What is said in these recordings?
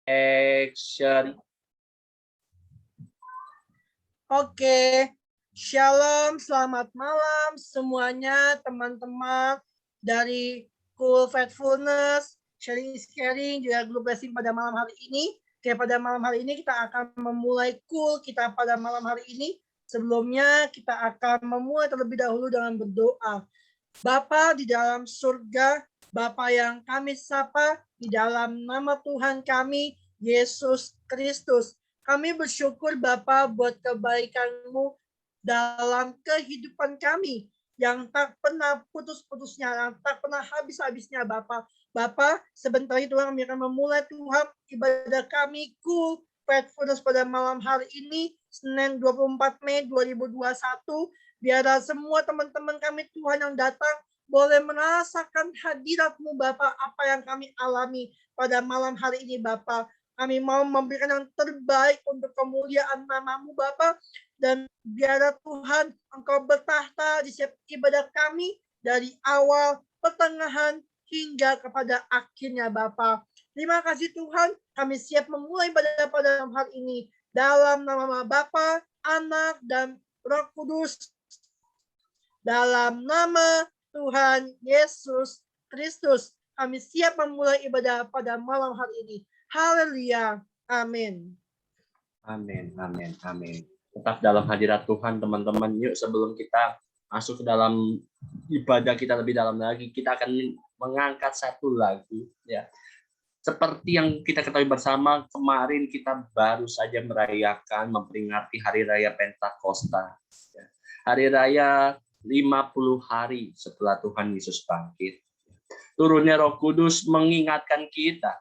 Action. Oke, Shalom, selamat malam semuanya teman-teman dari Cool Faithfulness, Sharing is Caring, juga Global Blessing pada malam hari ini. Oke, pada malam hari ini kita akan memulai Cool kita pada malam hari ini. Sebelumnya kita akan memulai terlebih dahulu dengan berdoa. Bapa di dalam surga, Bapa yang kami sapa di dalam nama Tuhan kami, Yesus Kristus. Kami bersyukur Bapa buat kebaikan-Mu dalam kehidupan kami yang tak pernah putus-putusnya, yang tak pernah habis-habisnya Bapa. Bapa, sebentar itu kami akan memulai Tuhan ibadah kami Cool Faithfulness pada malam hari ini, Senin 24 Mei 2021. Biarlah semua teman-teman kami Tuhan yang datang boleh merasakan hadirat-Mu Bapa, apa yang kami alami pada malam hari ini Bapa. Kami mau memberikan yang terbaik untuk kemuliaan nama-Mu Bapa, dan biarlah Tuhan Engkau bertahta di setiap ibadah kami dari awal, pertengahan, hingga kepada akhirnya Bapa. Terima kasih Tuhan, kami siap memulai ibadah pada malam hari ini. Dalam nama Bapa, Anak, dan Roh Kudus. Dalam nama Tuhan Yesus Kristus, kami siap memulai ibadah pada malam hari ini. Haleluya. Amin. Amin, amin, amin. Tetap dalam hadirat Tuhan, teman-teman. Yuk, sebelum kita masuk ke dalam ibadah kita lebih dalam lagi, kita akan mengangkat satu lagu. Ya, seperti yang kita ketahui bersama, kemarin kita baru saja merayakan, memperingati Hari Raya Pentakosta. Ya, Hari Raya 50 hari setelah Tuhan Yesus bangkit. Turunnya Roh Kudus mengingatkan kita,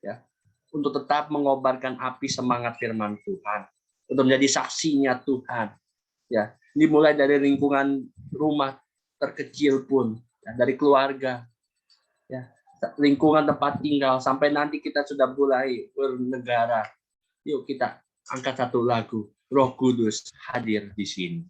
ya, untuk tetap mengobarkan api semangat firman Tuhan, untuk menjadi saksinya Tuhan. Ya, dimulai dari lingkungan rumah terkecil pun, ya, dari keluarga, ya, lingkungan tempat tinggal, sampai nanti kita sudah mulai bernegara. Yuk kita angkat satu lagu, Roh Kudus hadir di sini.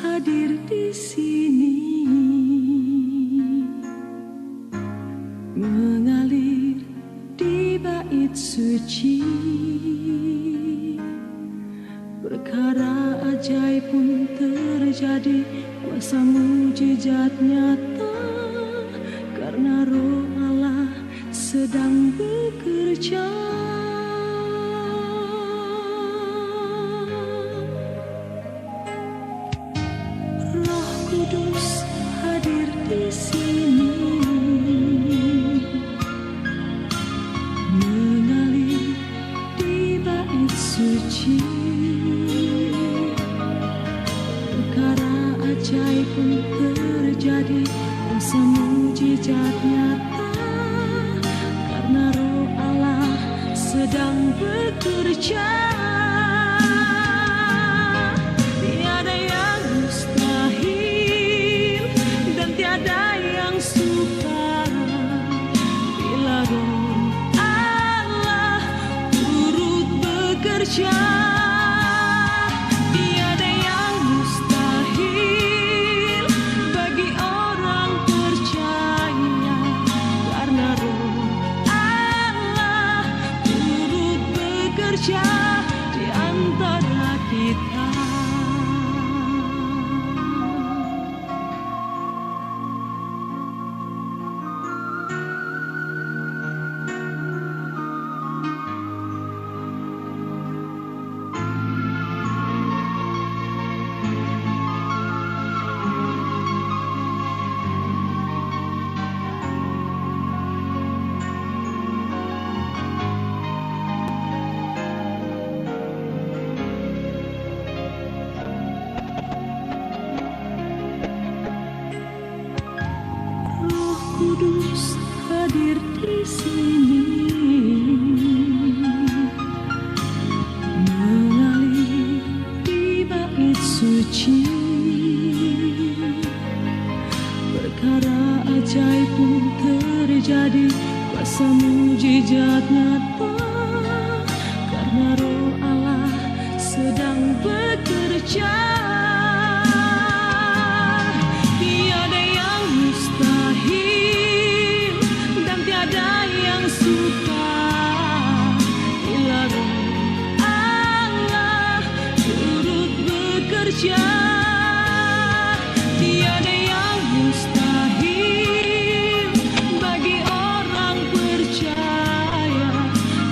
Hadir di sini, mengalir di bait suci, perkara ajaib pun terjadi, kuasa mujizat nyata, karena Roh Allah sedang bekerja. Tiada yang mustahil bagi orang percaya, karena Roh Allah turut bekerja. langit suci, perkara ajaib pun terjadi, kuasa mujizat nyata, karena Roh Allah sedang bekerja. Tiada yang mustahil dan tiada yang sukar bila Roh Allah turut bekerja. Tiada yang mustahil bagi orang percaya,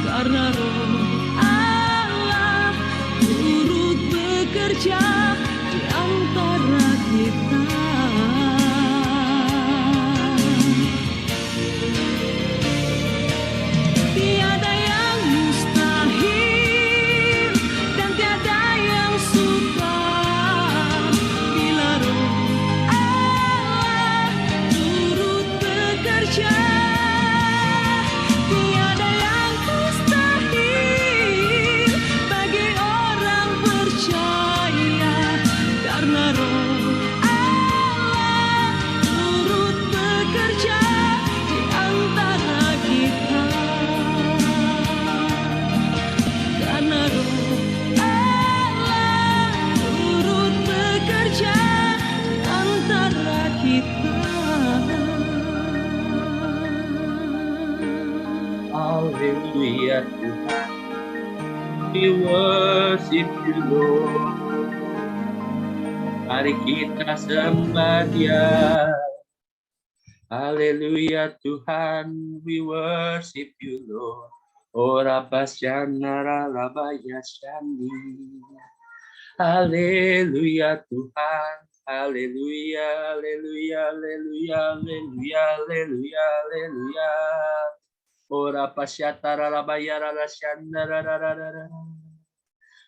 karena Roh Allah turut bekerja di antara kita. Tiada yang mustahil dan tiada yang sukar bila Roh Allah turut bekerja. Tiada yang mustahil bagi orang percaya, karena Roh Allah turut bekerja di antara kita. Karena Roh Allah turut bekerja di antara kita. Haleluya Tuhan, we worship you Lord. Mari kita sembah Dia. Haleluya Tuhan, we worship you Lord. Ora pasyana rabaya shani. Haleluya Tuhan, haleluya, haleluya, haleluya, haleluya, haleluya, haleluya. Ora pasyata rabaya rasyana rarararara.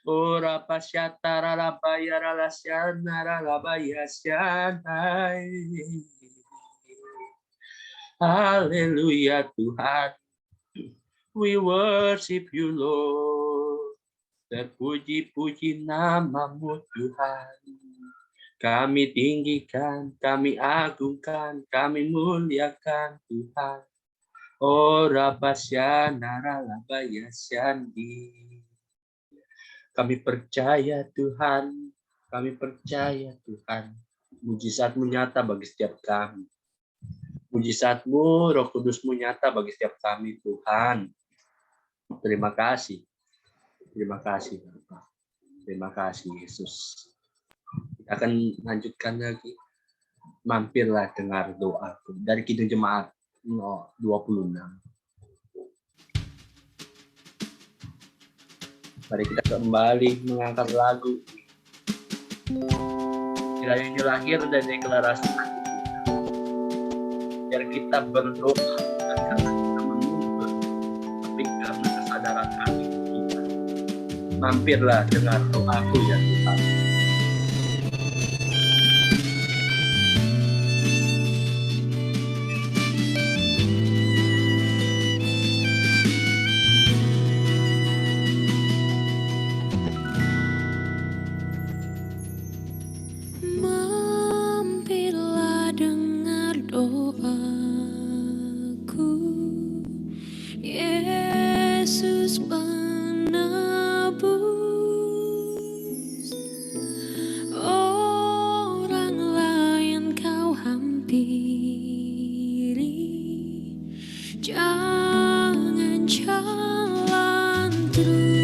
Ora pasyata rabaya rasyana rabaya shana. Haleluya Tuhan, we worship you Lord. Terpuji-puji namamu Tuhan. Kami tinggikan, kami agungkan, kami muliakan Tuhan. Ora pasyana rabaya shandi. Kami percaya Tuhan, kami percaya Tuhan. Mujizat-Mu nyata bagi setiap kami. Mujizat-Mu, Roh Kudus-Mu nyata bagi setiap kami Tuhan. Terima kasih. Terima kasih Bapak. Terima kasih Yesus. Kita akan lanjutkan lagi. Mampirlah dengar doaku dari Kidung Jemaat 26. Mari kita kembali mengangkat lagu. Kiranya ini lahir dari deklarasi hati kita. Biar kita berdoa bukan karena kita menuntut, tapi karena kesadaran hati kita. Mampirlah dengar doaku ya Tuhan. Mampirlah dengar doaku, Yesus penebus. Orang lain kau hampiri, jangan jalan terus.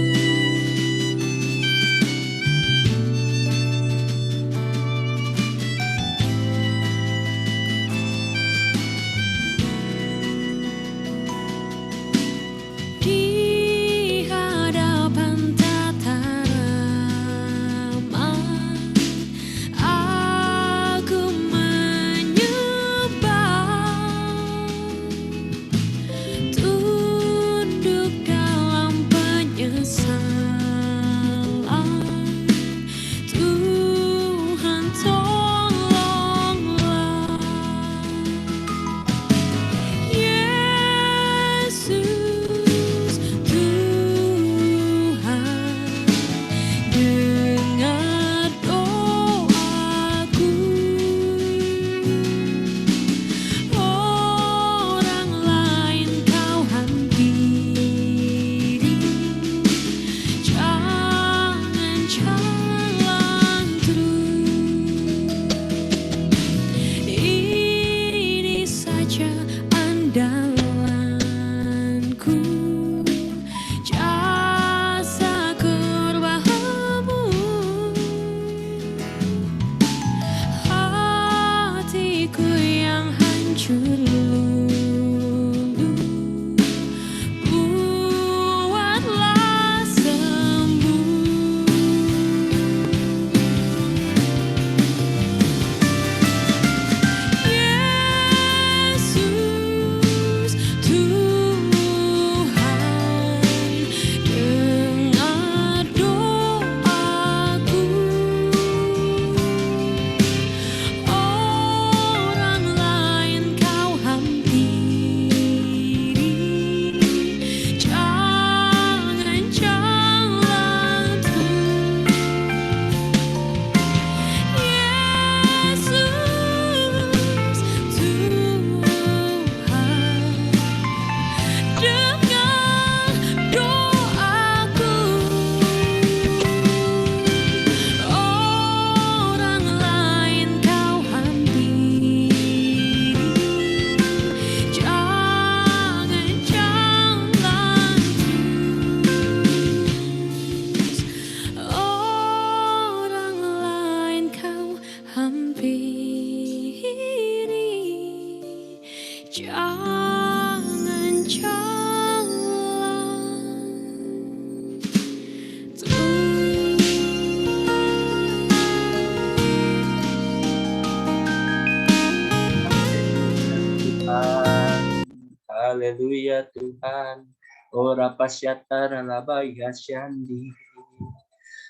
haleluya Tuhan. Ora pasyatara labaya syandi.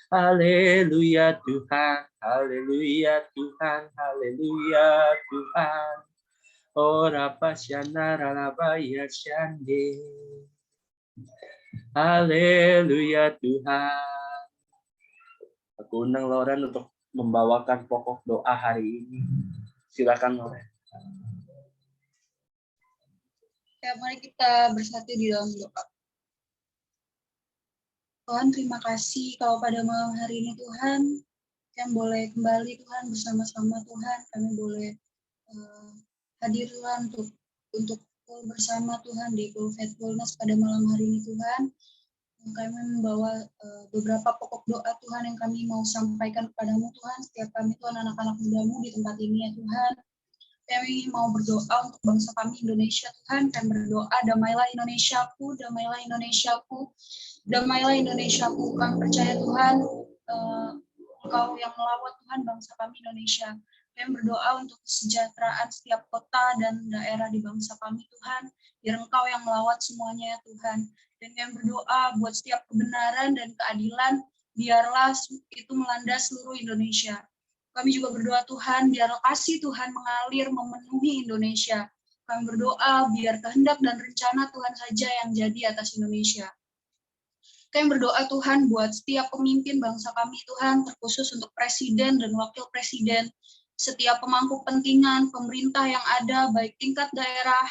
Haleluya Tuhan, haleluya Tuhan, haleluya Tuhan. Ora pasyatara labaya syandi. Haleluya Tuhan. Aku undang Loren untuk membawakan pokok doa hari ini. Silakan Loren. Ya, mari kita bersatu di dalam doa. Tuhan, terima kasih kalau pada malam hari ini Tuhan, yang boleh kembali Tuhan bersama-sama Tuhan, kami boleh hadir Tuhan untuk bersama Tuhan di Cool Faithfulness pada malam hari ini Tuhan. Kami membawa beberapa pokok doa Tuhan yang kami mau sampaikan kepadamu Tuhan. Setiap kami Tuhan anak-anak mudamu di tempat ini ya Tuhan. Kami mau berdoa untuk bangsa kami Indonesia Tuhan. Kami berdoa damailah Indonesiaku, damailah Indonesiaku, damailah Indonesiaku. Kami percaya Tuhan Engkau yang melawat Tuhan bangsa kami Indonesia. Kami berdoa untuk kesejahteraan setiap kota dan daerah di bangsa kami Tuhan. Biar Engkau yang melawat semuanya ya Tuhan. Dan kami berdoa buat setiap kebenaran dan keadilan, biarlah itu melanda seluruh Indonesia. Kami juga berdoa Tuhan, biar kasih Tuhan mengalir memenuhi Indonesia. Kami berdoa biar kehendak dan rencana Tuhan saja yang jadi atas Indonesia. Kami berdoa Tuhan buat setiap pemimpin bangsa kami Tuhan, terkhusus untuk presiden dan wakil presiden, setiap pemangku kepentingan, pemerintah yang ada, baik tingkat daerah,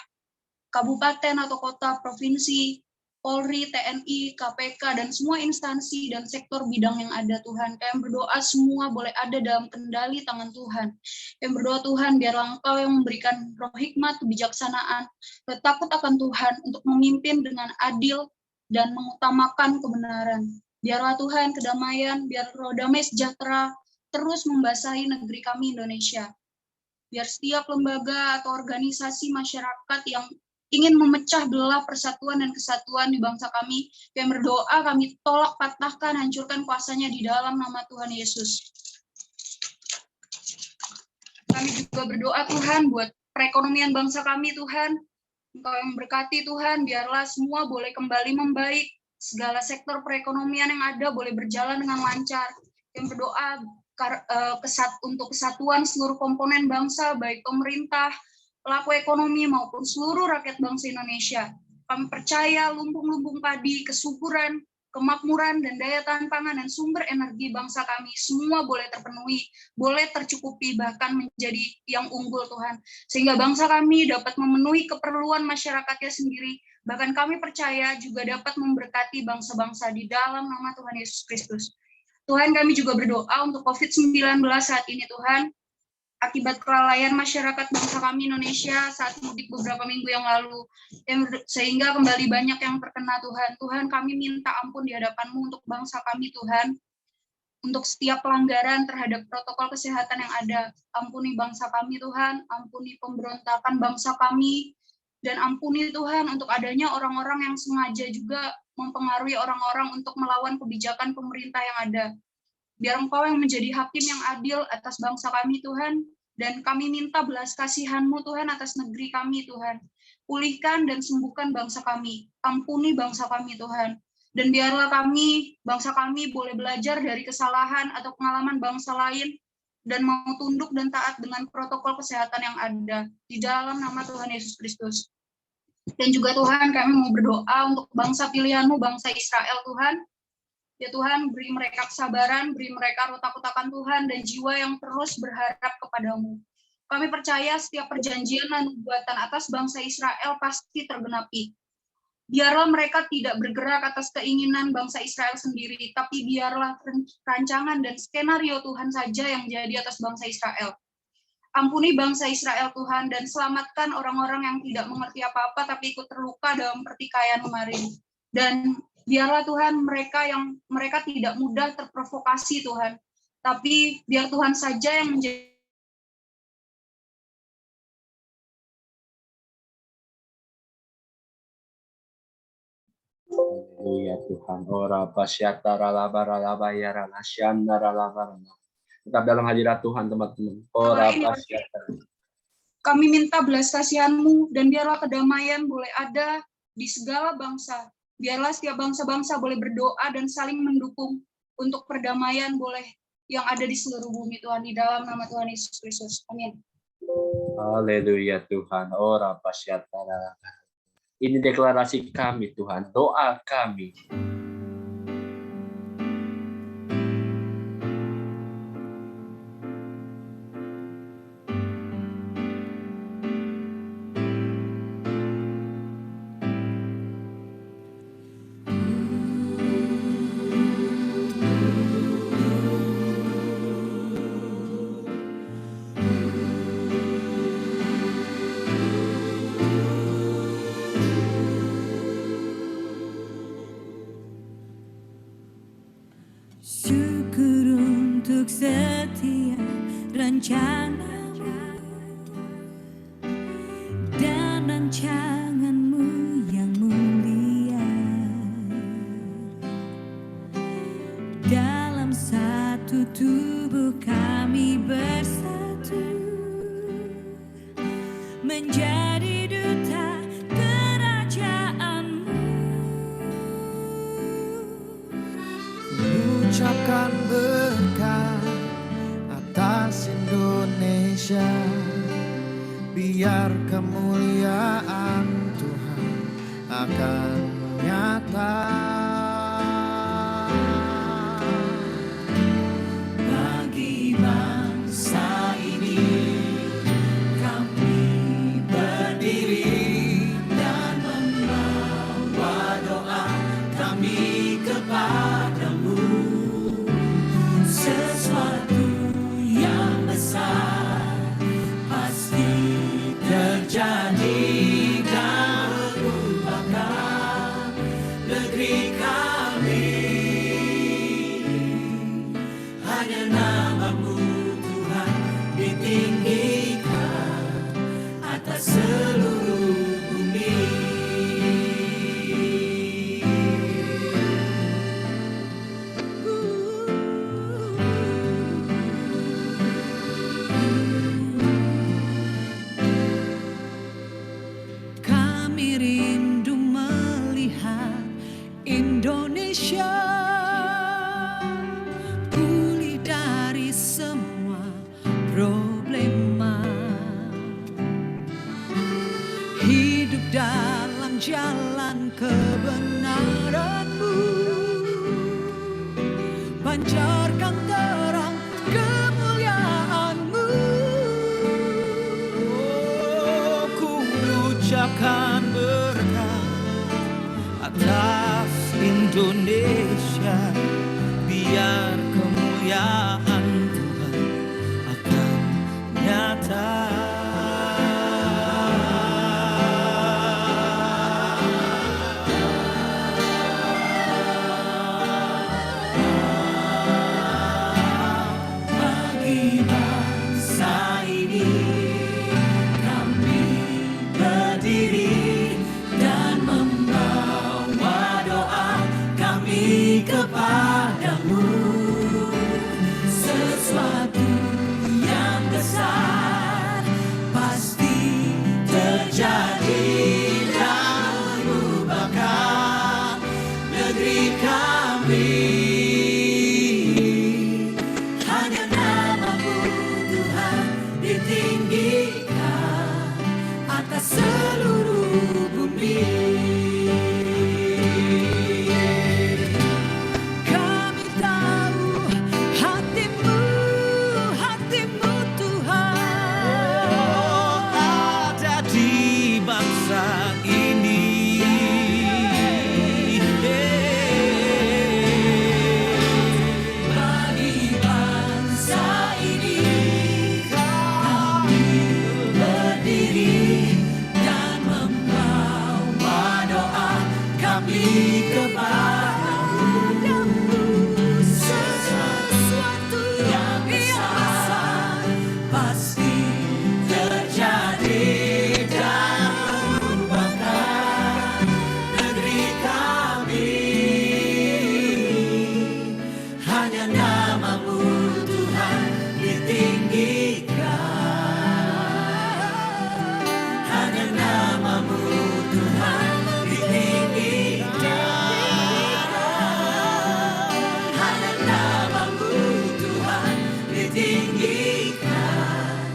kabupaten atau kota, provinsi, Polri, TNI, KPK, dan semua instansi dan sektor bidang yang ada Tuhan. Kami berdoa semua boleh ada dalam kendali tangan Tuhan. Kami berdoa Tuhan biarlah Engkau yang memberikan roh hikmat, kebijaksanaan, takut akan Tuhan untuk memimpin dengan adil dan mengutamakan kebenaran. Biarlah Tuhan kedamaian, biar roh damai sejahtera terus membasahi negeri kami Indonesia. Biar setiap lembaga atau organisasi masyarakat yang ingin memecah belah persatuan dan kesatuan di bangsa kami berdoa, kami tolak, patahkan, hancurkan kuasanya di dalam nama Tuhan Yesus. Kami juga berdoa Tuhan buat perekonomian bangsa kami Tuhan. Engkau yang berkati Tuhan, biarlah semua boleh kembali membaik. Segala sektor perekonomian yang ada boleh berjalan dengan lancar. Yang berdoa untuk kesatuan seluruh komponen bangsa, baik pemerintah, pelaku ekonomi maupun seluruh rakyat bangsa Indonesia. Kami percaya lumbung-lumbung padi, kesuburan, kemakmuran, dan daya tahan pangan dan sumber energi bangsa kami semua boleh terpenuhi, boleh tercukupi, bahkan menjadi yang unggul Tuhan. Sehingga bangsa kami dapat memenuhi keperluan masyarakatnya sendiri, bahkan kami percaya juga dapat memberkati bangsa-bangsa di dalam nama Tuhan Yesus Kristus. Tuhan, kami juga berdoa untuk COVID-19 saat ini Tuhan, akibat kelalaian masyarakat bangsa kami Indonesia saat mudik beberapa minggu yang lalu, sehingga kembali banyak yang terkena Tuhan. Tuhan, kami minta ampun di hadapan-Mu untuk bangsa kami Tuhan, untuk setiap pelanggaran terhadap protokol kesehatan yang ada. Ampuni bangsa kami Tuhan, ampuni pemberontakan bangsa kami, dan ampuni Tuhan untuk adanya orang-orang yang sengaja juga mempengaruhi orang-orang untuk melawan kebijakan pemerintah yang ada. Biar Engkau yang menjadi hakim yang adil atas bangsa kami Tuhan, dan kami minta belas kasihan-Mu Tuhan atas negeri kami Tuhan. Pulihkan dan sembuhkan bangsa kami, ampuni bangsa kami Tuhan, dan biarlah kami, bangsa kami boleh belajar dari kesalahan atau pengalaman bangsa lain, dan mau tunduk dan taat dengan protokol kesehatan yang ada, di dalam nama Tuhan Yesus Kristus. Dan juga Tuhan, kami mau berdoa untuk bangsa pilihan-Mu, bangsa Israel Tuhan. Ya Tuhan, beri mereka kesabaran, beri mereka roh takut akan Tuhan, dan jiwa yang terus berharap kepadamu. Kami percaya setiap perjanjian dan nubuatan atas bangsa Israel pasti tergenapi. Biarlah mereka tidak bergerak atas keinginan bangsa Israel sendiri, tapi biarlah rancangan dan skenario Tuhan saja yang jadi atas bangsa Israel. Ampuni bangsa Israel Tuhan, dan selamatkan orang-orang yang tidak mengerti apa-apa, tapi ikut terluka dalam pertikaian kemarin. Dan biarlah Tuhan mereka tidak mudah terprovokasi Tuhan, tapi biar Tuhan saja yang menjadi. Haleluya Tuhan. Ora pasyatara labara labayara nasyandara labara. Tetap dalam hadirat Tuhan teman-teman. Ora pasyatara. Kami minta belas kasihan-Mu dan biarlah kedamaian boleh ada di segala bangsa. Biarlah setiap bangsa-bangsa boleh berdoa dan saling mendukung untuk perdamaian boleh yang ada di seluruh bumi Tuhan, di dalam nama Tuhan Yesus Kristus. Amin. Haleluya Tuhan. Oh Rapasyatara. Ini deklarasi kami Tuhan, doa kami. Syukur untuk setiap rencana-Mu dan rancangan-Mu yang mulia. Dalam satu tubuh kami bersatu menjadi duta kerajaan-Mu. Ucapkan berkat atas Indonesia, biar kemuliaan Tuhan akan nyata. Bagi bangsa ini kami berdiri dan membawa doa kami kepada-Mu. Sesuatu yang besar pasti terjadi dan merubahkan negeri kami. Hanya nama-Mu Tuhan ditinggikan atas seluruh bumi. Kami rindu melihat Indonesia pulih dari semua problema, hidup dalam jalan kebenaran-Mu, pancarkan terang kemuliaan-Mu. Oh, ku ucapkan berkat atas Indonesia, biar kemuliaan Tuhan akan nyata. Bagi bangsa ini kami berdiri dan membawa doa kami kepada-Mu. Sesuatu yang besar pasti terjadi dan merubahkan negeri kami. Hanya nama-Mu tinggikan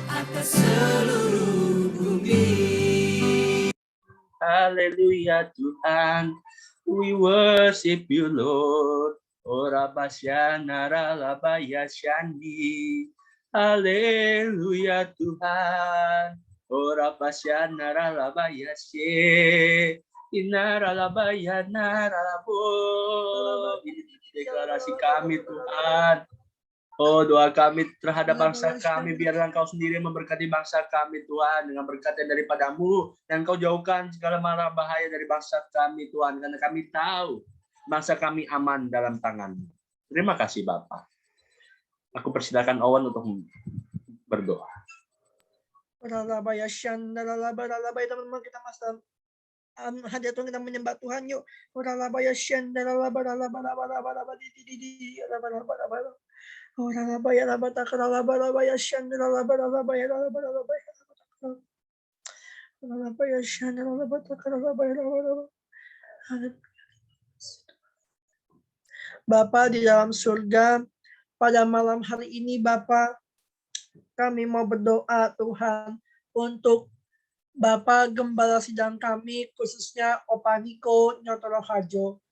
atas seluruh bumi. Haleluya Tuhan, we worship you Lord. Ora basyana ralabaya syandi. Haleluya Tuhan, ora basyana ralabaya sye. Inaralabaya naralabo. Ini deklarasi kami Tuhan. Oh, doa kami terhadap bangsa kami, biarlah Engkau sendiri memberkati bangsa kami, Tuhan, dengan berkat yang daripada-Mu, dan Engkau jauhkan segala mara bahaya dari bangsa kami, Tuhan, karena kami tahu bangsa kami aman dalam tangan-Mu. Terima kasih, Bapak. Aku persilakan Owen untuk berdoa. Teman-teman kita masuk hadir Tuhan, kita menyembah Tuhan yuk. Bapa di dalam surga, pada malam hari ini Bapa, kami mau berdoa Tuhan untuk Bapak Gembala Sidang kami, khususnya Opa Niko Nyotoro Harjo.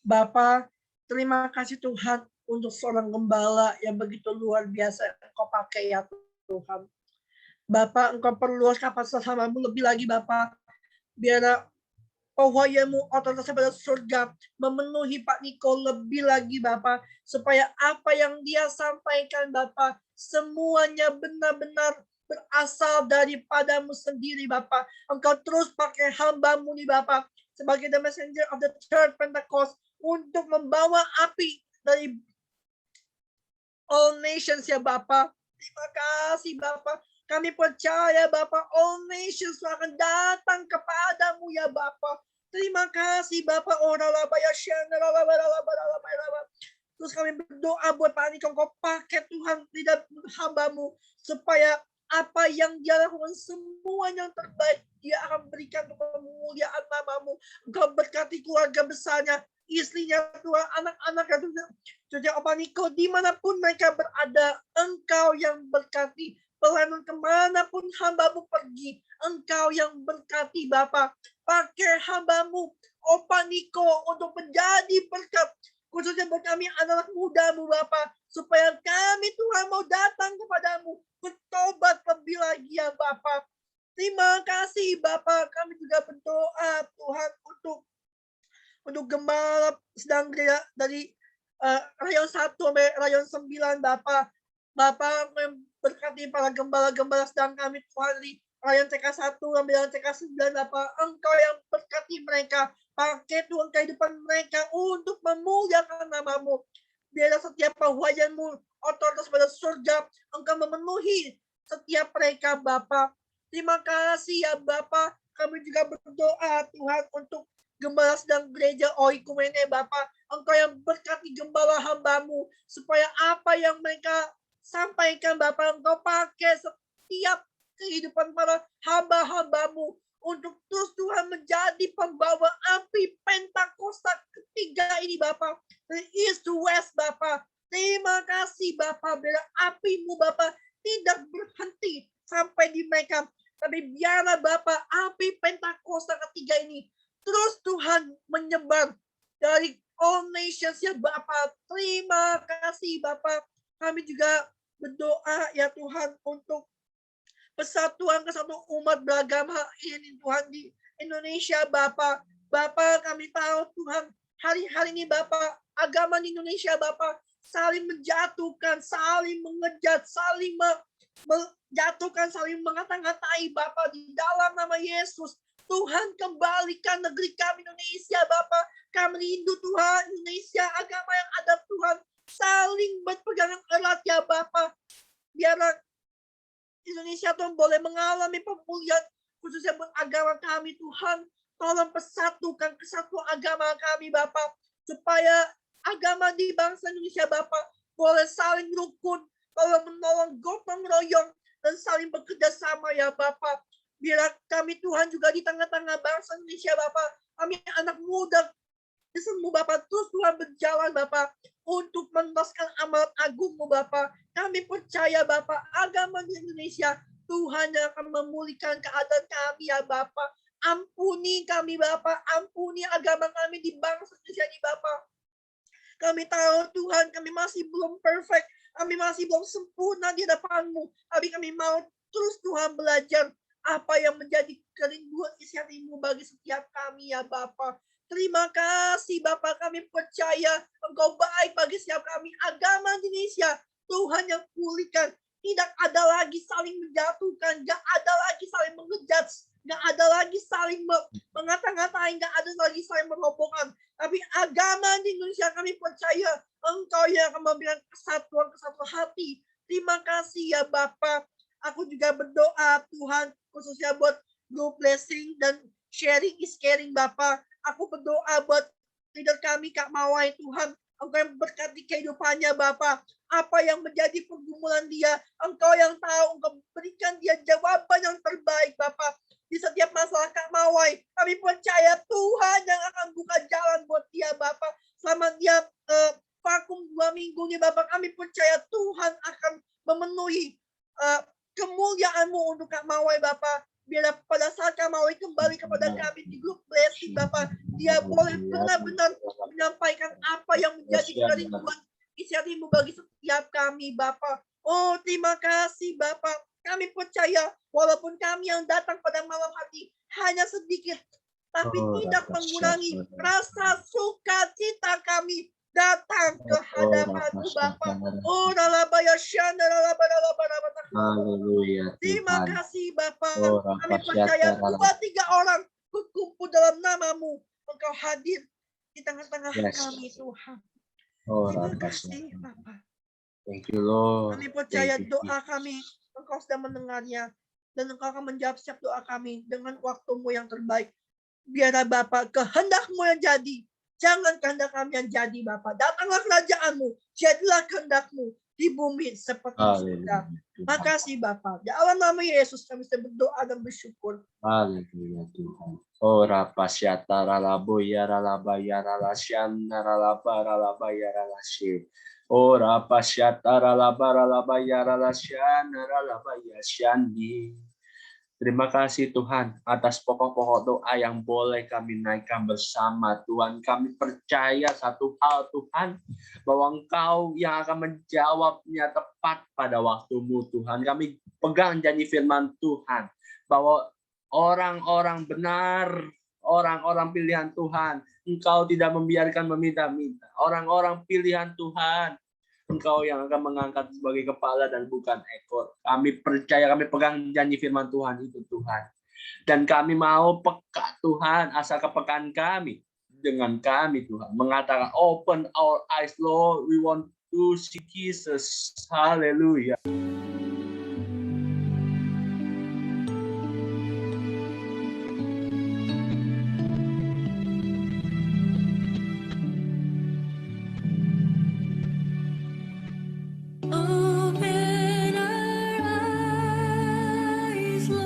Bapak, terima kasih Tuhan untuk seorang gembala yang begitu luar biasa Engkau pakai ya Tuhan. Bapak, Engkau perluas kapasitas hamba-Mu lebih lagi Bapak. Biar pewahyang-Mu otoritas pada surga memenuhi Pak Niko lebih lagi Bapak. Supaya apa yang dia sampaikan Bapak, semuanya benar-benar berasal daripada-Mu sendiri Bapak. Engkau terus pakai hamba-Mu nih Bapak. Sebagai the messenger of the third Pentecost. Untuk membawa api dari all nations ya Bapak. Terima kasih Bapak. Kami percaya Bapak, all nations akan datang kepadamu ya Bapak. Terima kasih Bapak. Terus kami berdoa buat Pak Niko, Engkau pakai Tuhan tidak hamba-Mu. Supaya apa yang dia lakukan semua yang terbaik dia akan berikan untuk kemuliaan nama-Mu. Engkau berkati keluarga besarnya, istrinya, Tuhan, anak-anaknya, Tuhan, Opa Niko, dimanapun mereka berada, Engkau yang berkati. Pelayanan kemanapun hamba-Mu pergi, Engkau yang berkati Bapak. Pakai hamba-Mu, Opa Niko, untuk menjadi berkat. Khususnya buat kami anak muda-Mu Bapak. Supaya kami Tuhan mau datang kepadamu. Bertobat lebih lagi ya Bapak. Terima kasih Bapak. Kami juga berdoa Tuhan untuk gembala sedang dari rayon 1 sampai rayon 9 Bapak. Bapak berkati para gembala-gembala sedang kami Tuhan di rayon TK1 sampai rayon TK9 Bapak. Engkau yang berkati mereka. Pakai Tuhan kehidupan mereka untuk memuliakan nama-Mu. Biarlah setiap pewahyang-Mu otoritas pada surga. Engkau memenuhi setiap mereka Bapak. Terima kasih ya Bapak. Kami juga berdoa Tuhan untuk gembala sedang gereja Oikumene Bapak. Engkau yang berkati gembala hamba-Mu. Supaya apa yang mereka sampaikan Bapak, Engkau pakai setiap kehidupan para hamba-hamba-Mu. Untuk terus Tuhan menjadi pembawa api Pentakosta ketiga ini Bapak. Dari east to west Bapak. Terima kasih Bapak. Biar api-Mu Bapak tidak berhenti sampai di mereka. Tapi biarlah Bapak api Pentakosta ketiga ini terus Tuhan menyebar dari all nations ya Bapak. Terima kasih Bapak. Kami juga berdoa ya Tuhan untuk persatuan kesatuan umat beragama ini Tuhan di Indonesia Bapak. Bapak kami tahu Tuhan hari-hari ini Bapak agama di Indonesia Bapak saling menjatuhkan, saling mengejar, saling menjatuhkan, saling mengata-ngatai Bapak di dalam nama Yesus. Tuhan kembalikan negeri kami Indonesia Bapak. Kami rindu Tuhan Indonesia agama yang ada Tuhan saling berpegangan erat ya Bapak. Biarlah Indonesia Tuhan boleh mengalami pemulihan khususnya buat agama kami Tuhan. Tolong persatukan kesatuan agama kami Bapak. Supaya agama di bangsa Indonesia Bapak boleh saling rukun. Tolong menolong gotong royong dan saling bekerja sama ya Bapak. Biar kami Tuhan juga di tengah-tengah bangsa Indonesia Bapak. Kami anak muda baptismu Bapak, terus Tuhan berjalan Bapak untuk meneruskan amanat agungmu Bapak. Kami percaya Bapak, agama di Indonesia Tuhan yang akan memulihkan keadaan kami ya Bapak. Ampuni kami Bapak, ampuni agama kami di bangsa Indonesia ini Bapak. Kami tahu Tuhan, kami masih belum perfect, kami masih belum sempurna di hadapan-Mu. Tapi kami mau terus Tuhan belajar apa yang menjadi kerinduan isi hati-Mu bagi setiap kami ya Bapak. Terima kasih Bapak, kami percaya Engkau baik bagi setiap kami. Agama Indonesia, Tuhan yang pulihkan. Tidak ada lagi saling menjatuhkan, gak ada lagi saling mengejudge, gak ada lagi saling mengata-ngatain, gak ada lagi saling merobohkan. Tapi agama di Indonesia kami percaya Engkau yang akan memberikan kesatuan hati. Terima kasih ya Bapak. Aku juga berdoa Tuhan khususnya buat group blessing dan sharing is caring Bapak. Aku berdoa buat leader kami Kak Mawai Tuhan. Engkau yang berkati kehidupannya Bapak. Apa yang menjadi pergumulan dia, Engkau yang tahu. Engkau berikan dia jawaban yang terbaik Bapak. Di setiap masalah Kak Mawai, kami percaya Tuhan yang akan buka jalan buat dia Bapak. Selama dia vakum 2 minggu nih Bapak, kami percaya Tuhan akan memenuhi kemuliaan-Mu untuk Kak Mawai Bapak. Biar pada saat Kak Mawai kembali kepada kami di grup blessing Bapak, dia boleh benar-benar menyampaikan apa yang menjadi kerinduan isi hati-Mu bagi setiap kami Bapak. Oh terima kasih Bapak. Kami percaya walaupun kami yang datang pada malam hari hanya sedikit, tapi tidak mengurangi rasa sukacita kami datang ke hadapan-Mu Bapak. Oh ralabaya syanda ralabaya. Haleluya. Terima kasih Bapak. Oh, Kami percaya 2-3 orang berkumpul dalam nama-Mu. Engkau hadir di tengah-tengah kami Tuhan. Oh, Terima kasih Bapak. Thank you Lord. Kami percaya Thank you, doa kami Engkau sudah mendengarnya. Dan Engkau akan menjawab setiap doa kami dengan waktu-Mu yang terbaik. Biarlah Bapak kehendak-Mu yang jadi. Jangan kehendak kami yang jadi Bapak. Datanglah kerajaan-Mu. Jadilah kehendak-Mu di bumi seperti di surga. Makasih Bapak. Di dalam nama Yesus kami sudah berdoa dan bersyukur. Haleluya Tuhan. Oh rapasyata ralaboya ralabaya ralasyana ralabaya ralasye. Oh rapasyata ralabaya ralasyana ralabaya syandi. Terima kasih Tuhan atas pokok-pokok doa yang boleh kami naikkan bersama Tuhan. Kami percaya satu hal Tuhan, bahwa Engkau yang akan menjawabnya tepat pada waktu-Mu Tuhan. Kami pegang janji firman Tuhan, bahwa orang-orang benar, orang-orang pilihan Tuhan, Engkau tidak membiarkan meminta-minta. Orang-orang pilihan Tuhan, Engkau yang akan mengangkat sebagai kepala dan bukan ekor. Kami percaya, kami pegang janji firman Tuhan itu Tuhan. Dan kami mau peka Tuhan, asal kepekaan kami dengan kami Tuhan. Mengatakan, open our eyes Lord, we want to see Jesus. Haleluya. Open our eyes, Lord.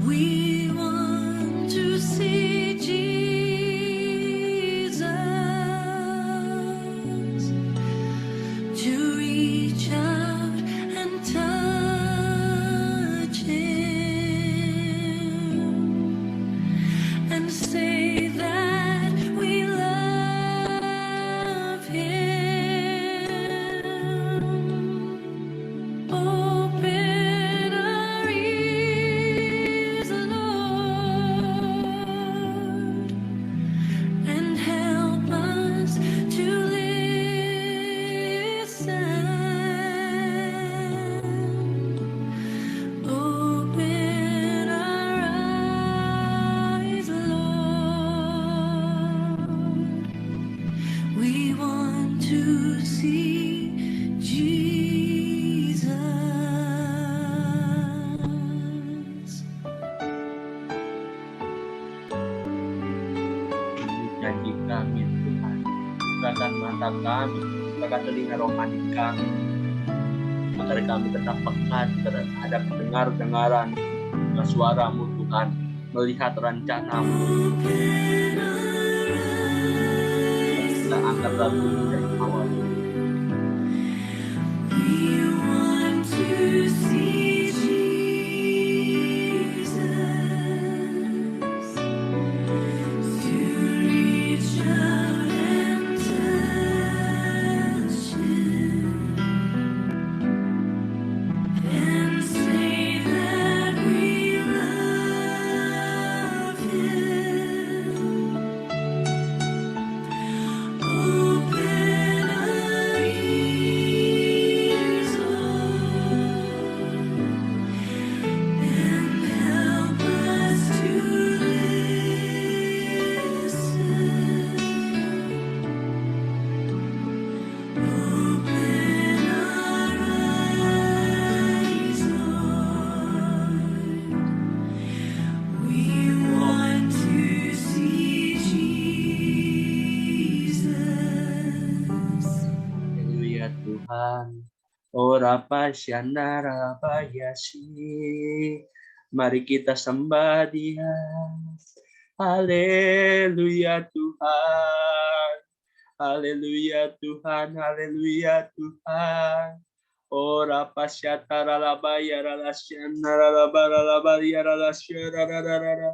We want to see Jesus, to reach out and touch Him and say that we love Him. Open our ears, Lord, and help us to listen. Open our eyes, Lord. We want to see Jesus. Janji kami Tuhan, bukakan mata kami, bukakan telinga rohani kami, agar kami tetap peka terhadap dengar-dengaran suara-Mu Tuhan. melihat rencanamu. Kita angkat lagu dari awal. We want to see Jesus, to reach out and touch Him, and say that we love Him. Open our ears, Lord, and help us to listen. Open our eyes, Lord. We want to see Jesus. Haleluya Tuhan. Ora pasyana bayasi. Mari kita sembah Dia. Haleluya Tuhan. Haleluya Tuhan. Haleluya Tuhan. Ora pasyatara labaya ralasyana labaya ralasyana.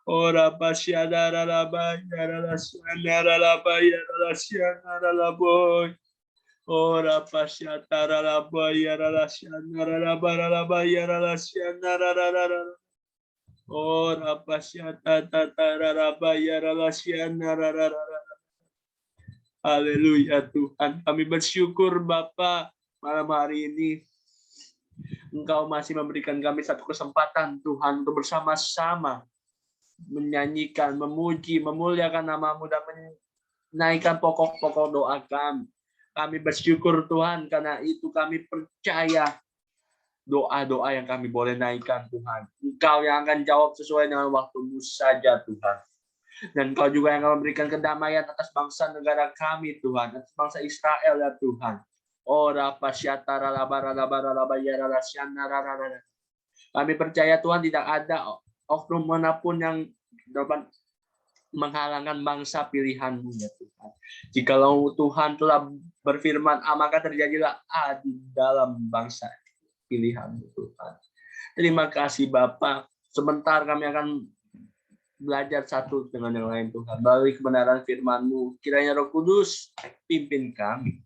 Ora pasyadara labaya ralasyana labaya ralasyana laboy. Ora pasyatara labaya ralasyana labaya ralasyana ralasyana. Ora pasyatara labaya ralasyana ralasyana. Haleluya Tuhan, kami bersyukur Bapa malam hari ini Engkau masih memberikan kami satu kesempatan Tuhan untuk bersama-sama menyanyikan, memuji, memuliakan nama-Mu dan menaikkan pokok-pokok doa kami. Kami bersyukur Tuhan karena itu kami percaya doa-doa yang kami boleh naikkan Tuhan. Engkau yang akan jawab sesuai dengan waktu-Mu saja Tuhan. Dan Engkau juga yang akan memberikan kedamaian atas bangsa negara kami Tuhan, atas bangsa Israel ya Tuhan. Ora pasyatara labara labara labayara lasyana rarara. Kami percaya Tuhan tidak ada oknum manapun yang dapat menghalangkan bangsa pilihan-Mu ya Tuhan. Jikalau Tuhan telah berfirman, maka terjadilah di dalam bangsa pilihan-Mu Tuhan. Terima kasih Bapa. Sebentar kami akan belajar satu dengan yang lain Tuhan. Melalui kebenaran firman-Mu, kiranya Roh Kudus pimpin kami.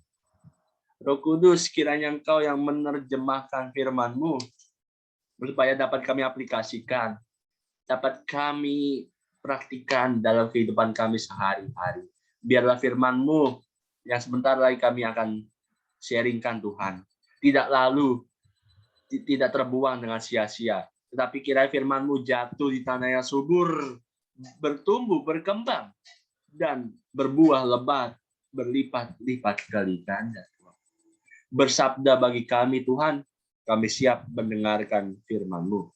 Roh Kudus, kiranya Engkau yang menerjemahkan firman-Mu supaya dapat kami aplikasikan, dapat kami praktikan dalam kehidupan kami sehari-hari. Biarlah firman-Mu yang sebentar lagi kami akan sharingkan Tuhan. Tidak terbuang dengan sia-sia. Tetapi kiranya firman-Mu jatuh di tanah yang subur, bertumbuh, berkembang, dan berbuah lebat, berlipat-lipat kali ganda. Bersabda bagi kami Tuhan, kami siap mendengarkan firman-Mu.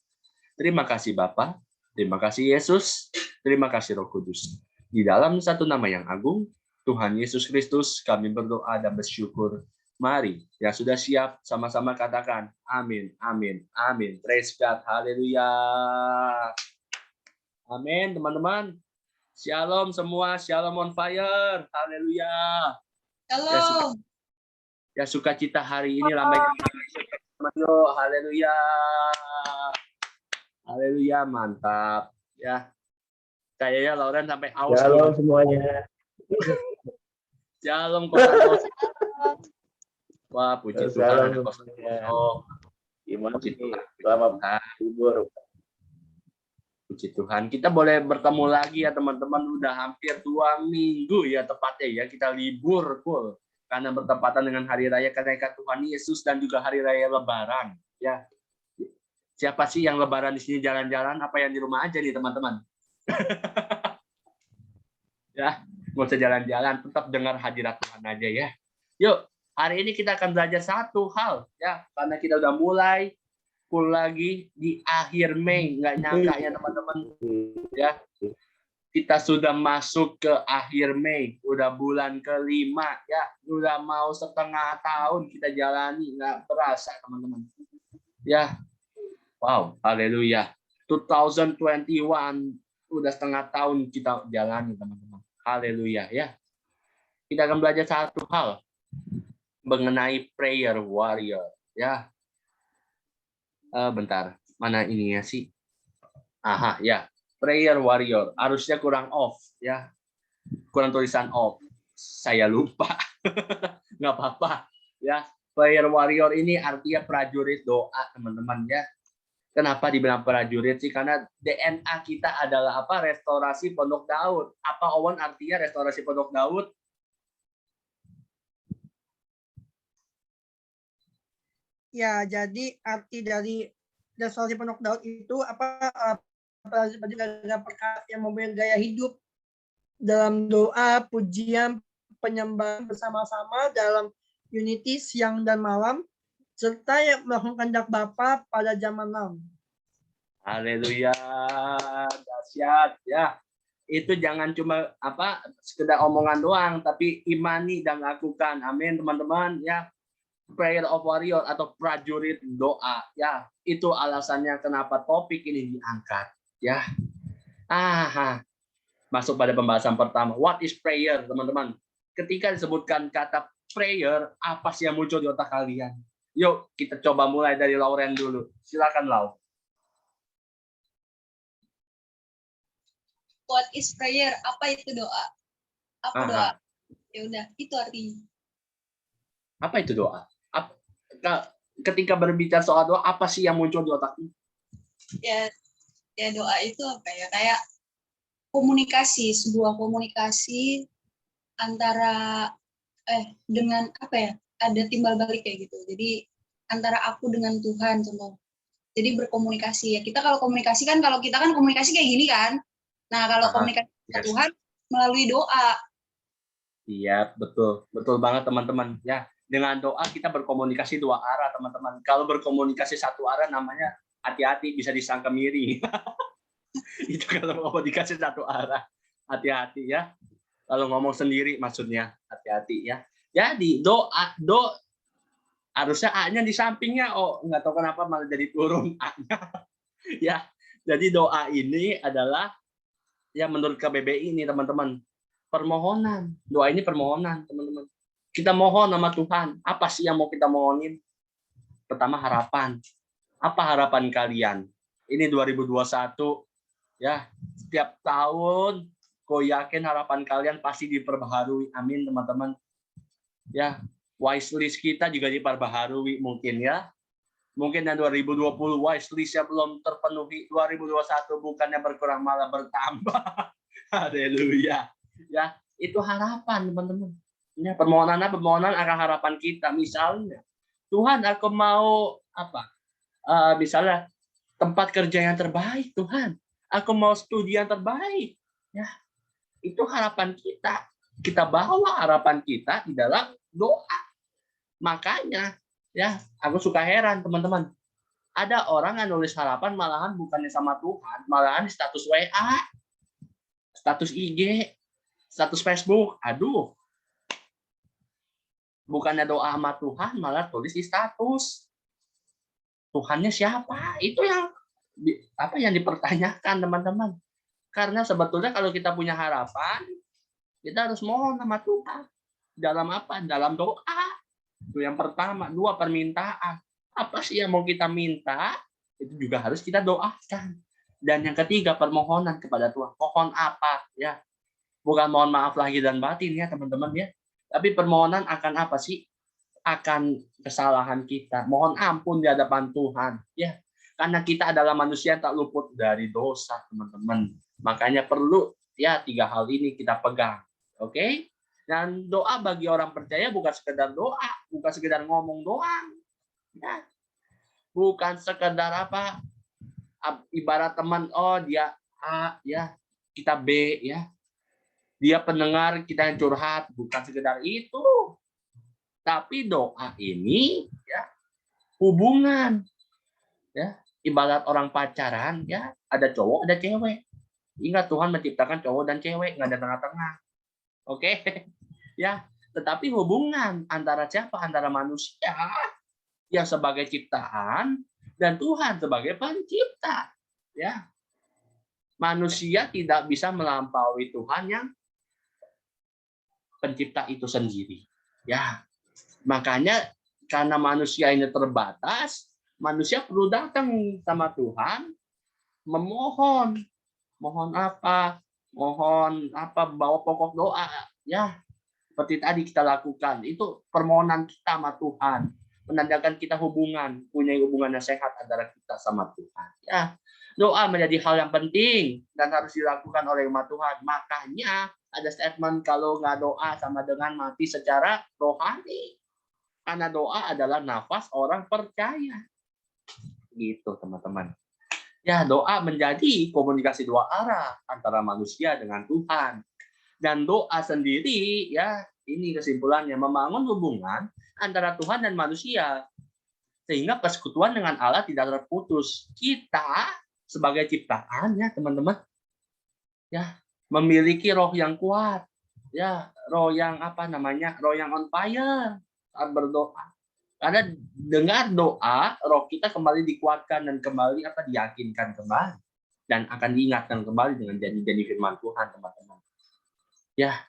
Terima kasih Bapa, terima kasih Yesus, terima kasih Roh Kudus. Di dalam satu nama yang agung, Tuhan Yesus Kristus, kami berdoa dan bersyukur. Mari, yang sudah siap, sama-sama katakan, amin, amin, amin. Praise God, haleluya. Amin, teman-teman. Shalom semua, shalom on fire, haleluya. Halo. Ya sukacita hari ini lambaikan yuk, haleluya. Haleluya, mantap. Ya. Kayaknya Lauren sampai aus. Shalom semuanya. Shalom kok. Wah, puji Tuhan. Shalom Ada semuanya. oh, Gimana puji nih? Tuhan. Selamat libur. Puji Tuhan. Kita boleh bertemu lagi ya teman-teman. Udah hampir 2 minggu ya tepatnya ya. Kita libur full. Karena bertepatan dengan hari raya kenaikan Tuhan Yesus dan juga hari raya Lebaran. Ya. Siapa sih yang Lebaran di sini jalan-jalan? Apa yang di rumah aja nih teman-teman? Ya, nggak usah jalan-jalan. Tetap dengar hadirat Tuhan aja ya. Yuk, hari ini kita akan belajar satu hal ya. Karena kita udah mulai full lagi di akhir Mei. Nggak nyangka ya teman-teman. Ya. Kita sudah masuk ke akhir Mei, udah bulan ke-5 ya, udah mau setengah tahun kita jalani, nggak berasa teman-teman. Ya, wow, haleluya. 2021 udah setengah tahun kita jalani, teman-teman. Haleluya ya. Kita akan belajar satu hal mengenai prayer warrior ya. Bentar, mana ininya sih? Aha ya, prayer warrior. Harusnya kurang off ya. Kurang tulisan off. Saya lupa. Nggak apa-apa ya. Prayer warrior ini artinya prajurit doa, teman-teman ya. Kenapa dibilang prajurit sih? Karena DNA kita adalah apa? Restorasi Pondok Daud. Apa Owen artinya restorasi Pondok Daud? Ya, jadi arti dari restorasi Pondok Daud itu apa? Perkara yang mempunyai gaya hidup dalam doa, pujian, penyembahan bersama-sama dalam unity siang dan malam, serta yang melakukan kehendak Bapa pada zaman now. Haleluya, dahsyat ya. Itu jangan cuma apa sekedar omongan doang, tapi imani dan lakukan. Amin, teman-teman ya. Prayer of warrior atau prajurit doa ya. Itu alasannya kenapa topik ini diangkat ya. Masuk pada pembahasan pertama. What is prayer, teman-teman? Ketika disebutkan kata prayer, apa sih yang muncul di otak kalian? Yuk, kita coba mulai dari Lauren dulu. Silakan, Lau. What is prayer? Apa itu doa? Apa doa? Ya udah, itu artinya. Apa itu doa? Ketika berbicara soal doa, apa sih yang muncul di otakmu? Ya doa itu apa ya? Kayak komunikasi, sebuah komunikasi antara dengan apa ya? Ada timbal balik kayak gitu. Jadi antara aku dengan Tuhan, contoh. Jadi berkomunikasi ya. Kita kalau komunikasi kan, kalau kita kan komunikasi kayak gini kan. Nah, kalau komunikasi dengan Tuhan melalui doa. Iya, betul. Betul banget, teman-teman. Ya, dengan doa kita berkomunikasi dua arah, teman-teman. Kalau berkomunikasi satu arah namanya hati-hati, bisa disangka miring. Itu kalau komunikasi satu arah. Hati-hati ya. Kalau ngomong sendiri maksudnya hati-hati ya. Jadi doa harusnya A-nya di sampingnya. Oh, nggak tahu kenapa malah jadi turun A-nya. Ya. Jadi doa ini adalah ya menurut KBBI ini, teman-teman, permohonan. Doa ini permohonan, teman-teman. Kita mohon nama Tuhan. Apa sih yang mau kita mohonin? Pertama, harapan. Apa harapan kalian? Ini 2021 ya. Setiap tahun kau yakin harapan kalian pasti diperbaharui. Amin, teman-teman. Ya, wishlist kita juga diperbaharui mungkin ya. Mungkin yang 2020 wishlist-nya belum terpenuhi, 2021 bukannya berkurang malah bertambah. Haleluya. Ya, itu harapan, teman-teman. Ya, permohonan akan harapan kita. Misalnya, Tuhan, aku mau apa? Misalnya tempat kerja yang terbaik, Tuhan. Aku mau studi yang terbaik. Ya, itu harapan kita. Kita bawa harapan kita di dalam doa. Makanya, ya, aku suka heran, teman-teman. Ada orang yang nulis harapan malahan bukannya sama Tuhan, malahan di status WA, status IG, status Facebook. Aduh. Bukannya doa sama Tuhan, malah tulis di status. Tuhannya siapa? Itu yang dipertanyakan, teman-teman. Karena sebetulnya kalau kita punya harapan, kita harus mohon sama Tuhan. Dalam apa? Dalam doa. Itu yang pertama. Dua, permintaan. Apa sih yang mau kita minta? Itu juga harus kita doakan. Dan yang ketiga, permohonan kepada Tuhan. Mohon apa? Ya, bukan mohon maaf lahir dan batin ya, teman-teman ya. Tapi permohonan akan apa sih? Akan kesalahan kita. Mohon ampun di hadapan Tuhan. Ya, karena kita adalah manusia yang tak luput dari dosa, teman-teman. Makanya perlu ya 3 hal ini kita pegang. Oke? Dan doa bagi orang percaya bukan sekedar doa, bukan sekedar ngomong doang. Ya. Bukan sekedar apa? Ibarat teman, oh dia A, ya, kita B, ya. Dia pendengar, kita yang curhat, bukan sekedar itu. Tapi doa ini ya hubungan. Ya, ibarat orang pacaran ya, ada cowok, ada cewek. Ingat Tuhan menciptakan cowok dan cewek, nggak ada tengah-tengah. Oke. Ya, tetapi hubungan antara siapa? Antara manusia yang sebagai ciptaan dan Tuhan sebagai pencipta. Ya, manusia tidak bisa melampaui Tuhan yang pencipta itu sendiri. Ya, makanya karena manusia ini terbatas, manusia perlu datang sama Tuhan, memohon. Mohon apa? Mohon apa? Bawa pokok doa. Ya, seperti tadi kita lakukan. Itu permohonan kita sama Tuhan. Menandakan kita punya hubungan yang sehat antara kita sama Tuhan. Ya, doa menjadi hal yang penting dan harus dilakukan oleh umat Tuhan. Makanya ada statement kalau nggak doa sama dengan mati secara rohani. Karena doa adalah nafas orang percaya. Gitu, teman-teman. Ya, doa menjadi komunikasi dua arah antara manusia dengan Tuhan. Dan doa sendiri, ya, ini kesimpulannya, membangun hubungan antara Tuhan dan manusia. Sehingga persekutuan dengan Allah tidak terputus. Kita sebagai ciptaan, ya teman-teman, ya, memiliki roh yang kuat. Ya, roh yang roh yang on fire saat berdoa. Karena dengar doa, roh kita kembali dikuatkan dan kembali diyakinkan kembali dan akan diingatkan kembali dengan janji-janji firman Tuhan, teman-teman. Ya,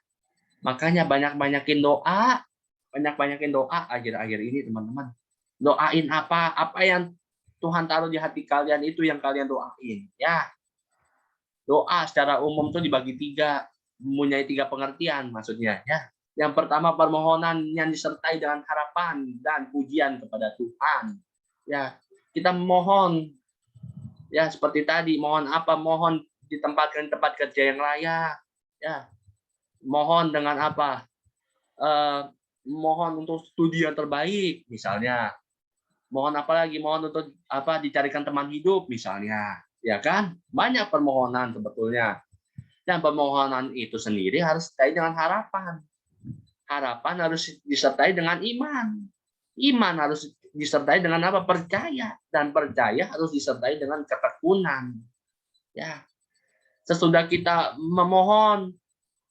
makanya banyak-banyakin doa akhir-akhir ini, teman-teman. Doain apa yang Tuhan taruh di hati kalian, itu yang kalian doain. Ya, doa secara umum itu dibagi tiga, mempunyai tiga pengertian maksudnya. Ya, yang pertama permohonan yang disertai dengan harapan dan pujian kepada Tuhan. Ya, kita mohon, ya seperti tadi, mohon apa? Mohon ditempatkan di tempat kerja yang layak. Ya, mohon dengan apa? Mohon untuk studi yang terbaik, misalnya. Mohon apa lagi? Mohon untuk dicarikan teman hidup, misalnya. Ya kan? Banyak permohonan sebetulnya. Dan permohonan itu sendiri harus disertai dengan harapan. Harapan harus disertai dengan iman. Iman harus disertai dengan apa? Percaya. Dan percaya harus disertai dengan ketekunan. Ya. Sesudah kita memohon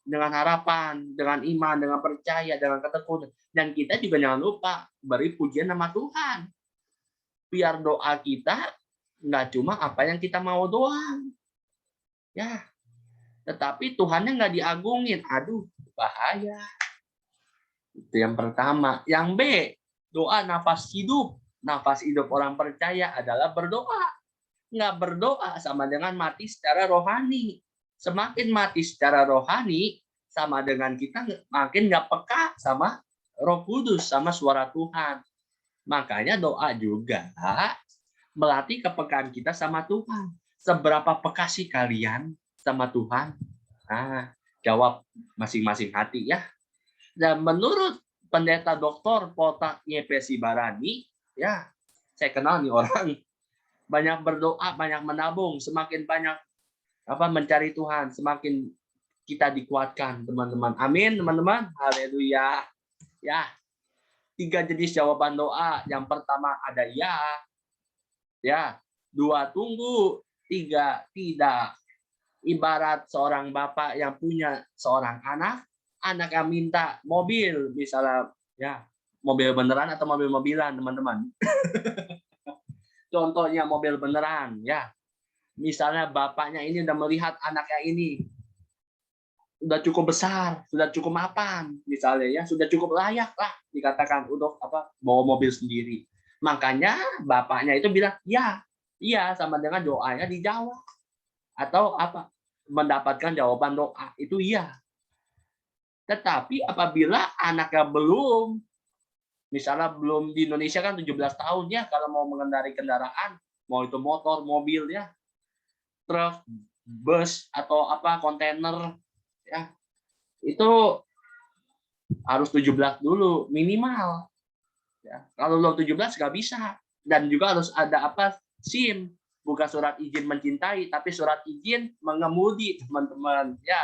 dengan harapan, dengan iman, dengan percaya, dengan ketekunan. Dan kita juga jangan lupa beri pujian nama Tuhan. Biar doa kita nggak cuma apa yang kita mau doang. Ya. Tetapi Tuhannya nggak diagungin. Aduh, bahaya. Itu yang pertama. Yang B, doa nafas hidup. Nafas hidup orang percaya adalah berdoa. Nggak berdoa sama dengan mati secara rohani. Semakin mati secara rohani, sama dengan kita makin nggak peka sama Roh Kudus, sama suara Tuhan. Makanya doa juga melatih kepekaan kita sama Tuhan. Seberapa peka sih kalian sama Tuhan? Nah, jawab masing-masing hati ya. Dan menurut pendeta Dr. Pota Y.P. Sibarani, ya, saya kenal nih orang, banyak berdoa, banyak menabung, semakin banyak mencari Tuhan, semakin kita dikuatkan, teman-teman. Amin, teman-teman. Haleluya. Ya, 3 jenis jawaban doa. Yang pertama ada ya, 2 tunggu, 3 tidak. Ibarat seorang bapak yang punya seorang anak yang minta mobil, misalnya ya mobil beneran atau mobil-mobilan, teman-teman. Contohnya mobil beneran, ya. Misalnya bapaknya ini udah melihat anaknya ini sudah cukup besar, sudah cukup mapan, misalnya ya, sudah cukup layak lah dikatakan untuk bawa mobil sendiri. Makanya bapaknya itu bilang, iya sama dengan doanya dijawab atau mendapatkan jawaban doa itu iya. Tetapi apabila anaknya belum, misalnya belum, di Indonesia kan 17 tahun ya kalau mau mengendarai kendaraan, mau itu motor, mobil ya, truk, bus atau kontainer ya, itu harus 17 dulu minimal. Ya, kalau belum 17 nggak bisa. Dan juga harus ada SIM, bukan surat izin mencintai, tapi surat izin mengemudi, teman-teman. Ya.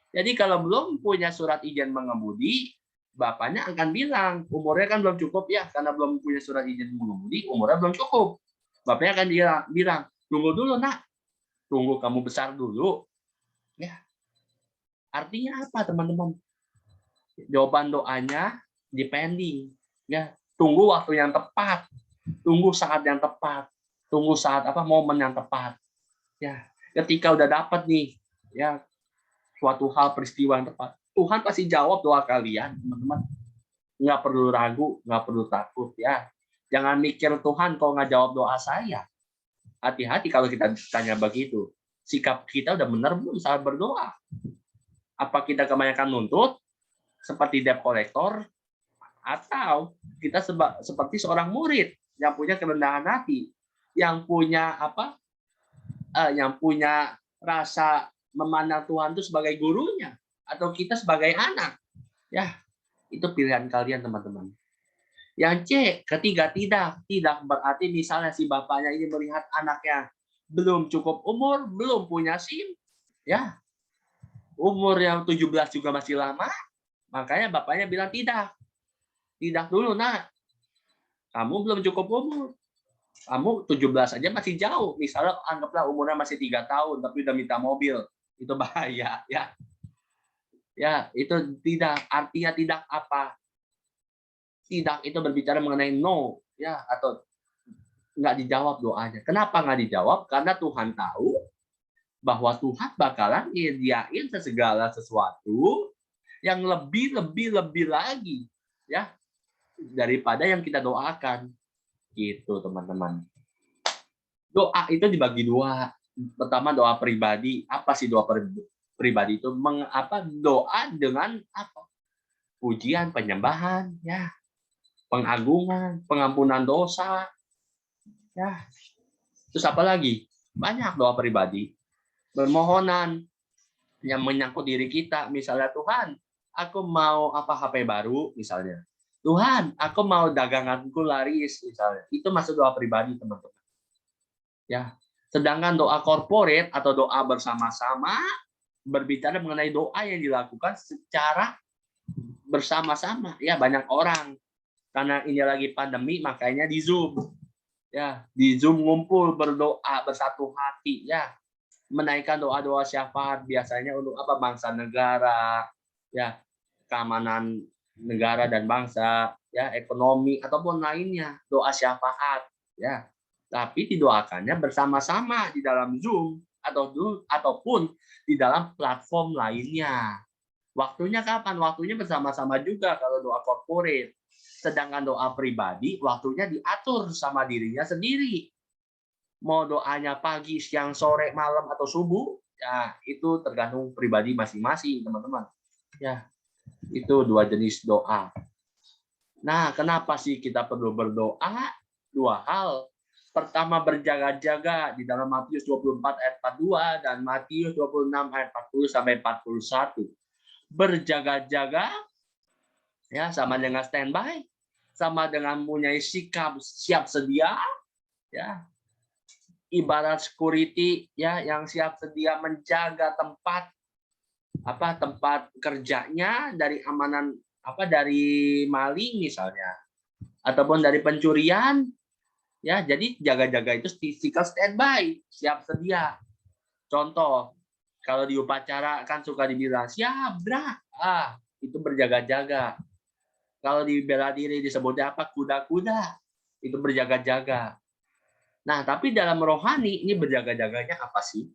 Jadi kalau belum punya surat izin mengemudi, bapaknya akan bilang, umurnya kan belum cukup ya, karena belum punya surat izin mengemudi, umurnya belum cukup. Bapaknya akan bilang, tunggu dulu nak, tunggu kamu besar dulu. Ya. Artinya apa, teman-teman? Jawaban doanya depending. Ya, tunggu waktu yang tepat, tunggu saat yang tepat, tunggu saat momen yang tepat. Ya, ketika udah dapat nih, ya suatu hal peristiwa yang tepat, Tuhan pasti jawab doa kalian, teman-teman. Nggak perlu ragu, nggak perlu takut ya. Jangan mikir Tuhan kok nggak jawab doa saya. Hati-hati kalau kita tanya begitu. Sikap kita udah benar belum saat berdoa? Apa kita kebanyakan nuntut seperti debt collector, atau kita seperti seorang murid yang punya kerendahan hati, yang punya yang punya rasa memandang Tuhan itu sebagai gurunya, atau kita sebagai anak. Ya, itu pilihan kalian, teman-teman. Yang C, ketiga, tidak berarti misalnya si bapaknya ini melihat anaknya belum cukup umur, belum punya SIM, ya, umur yang 17 juga masih lama, makanya bapaknya bilang tidak dulu nak, kamu belum cukup umur, kamu 17 aja masih jauh. Misalnya anggaplah umurnya masih 3 tahun tapi udah minta mobil, itu bahaya ya. Ya, itu tidak, artinya tidak apa? Tidak itu berbicara mengenai no, ya, atau nggak dijawab doanya. Kenapa nggak dijawab? Karena Tuhan tahu bahwa Tuhan bakalan nyediain segala sesuatu yang lebih lagi, ya, daripada yang kita doakan. Gitu, teman-teman. Doa itu dibagi dua. Pertama, doa pribadi. Apa sih doa pribadi itu? Doa dengan apa? Pujian, penyembahan, ya, pengagungan, pengampunan dosa, ya. Terus apa lagi? Banyak doa pribadi. Permohonan yang menyangkut diri kita. Misalnya, Tuhan, aku mau HP baru, misalnya. Tuhan, aku mau daganganku laris, misalnya. Itu masuk doa pribadi, teman-teman. Ya. Sedangkan doa corporate atau doa bersama-sama berbicara mengenai doa yang dilakukan secara bersama-sama. Ya, banyak orang. Karena ini lagi pandemi, makanya di Zoom. Ya, di Zoom ngumpul berdoa bersatu hati, ya. Menaikkan doa-doa syafaat biasanya untuk apa? Bangsa negara, ya, keamanan negara dan bangsa, ya, ekonomi ataupun lainnya, doa syafaat, ya. Tapi didoakannya bersama-sama di dalam Zoom ataupun di dalam platform lainnya. Waktunya kapan? Waktunya bersama-sama juga kalau doa corporate. Sedangkan doa pribadi waktunya diatur sama dirinya sendiri. Mau doanya pagi, siang, sore, malam atau subuh, ya itu tergantung pribadi masing-masing, teman-teman. Ya, itu dua jenis doa. Nah, kenapa sih kita perlu berdoa? Dua hal. Pertama, berjaga-jaga di dalam Matius 24 ayat 42 dan Matius 26 ayat 40 sampai 41. Berjaga-jaga ya sama dengan standby, sama dengan punya sikap siap sedia, ya. Ibarat security ya yang siap sedia menjaga tempat kerjanya dari amanan dari maling misalnya ataupun dari pencurian, ya. Jadi jaga-jaga itu sikap standby, siap sedia. Contoh, kalau di upacara kan suka dibilang siap, bra. Itu berjaga-jaga. Kalau di bela diri disebutnya apa? Kuda-kuda. Itu berjaga-jaga. Nah, tapi dalam rohani ini berjaga-jaganya apa sih?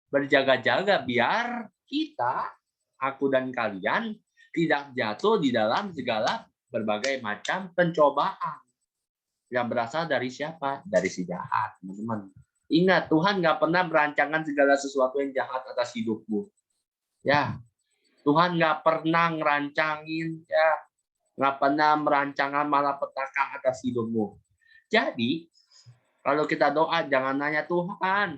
Berjaga-jaga biar kita, aku dan kalian, tidak jatuh di dalam segala berbagai macam pencobaan yang berasal dari siapa? Dari si jahat, teman-teman. Ingat, Tuhan nggak pernah merancangkan segala sesuatu yang jahat atas hidupmu. Ya, Tuhan nggak pernah ngerancangin, ya, nggak pernah merancangkan malapetaka atas hidupmu. Jadi, kalau kita doa, jangan nanya Tuhan,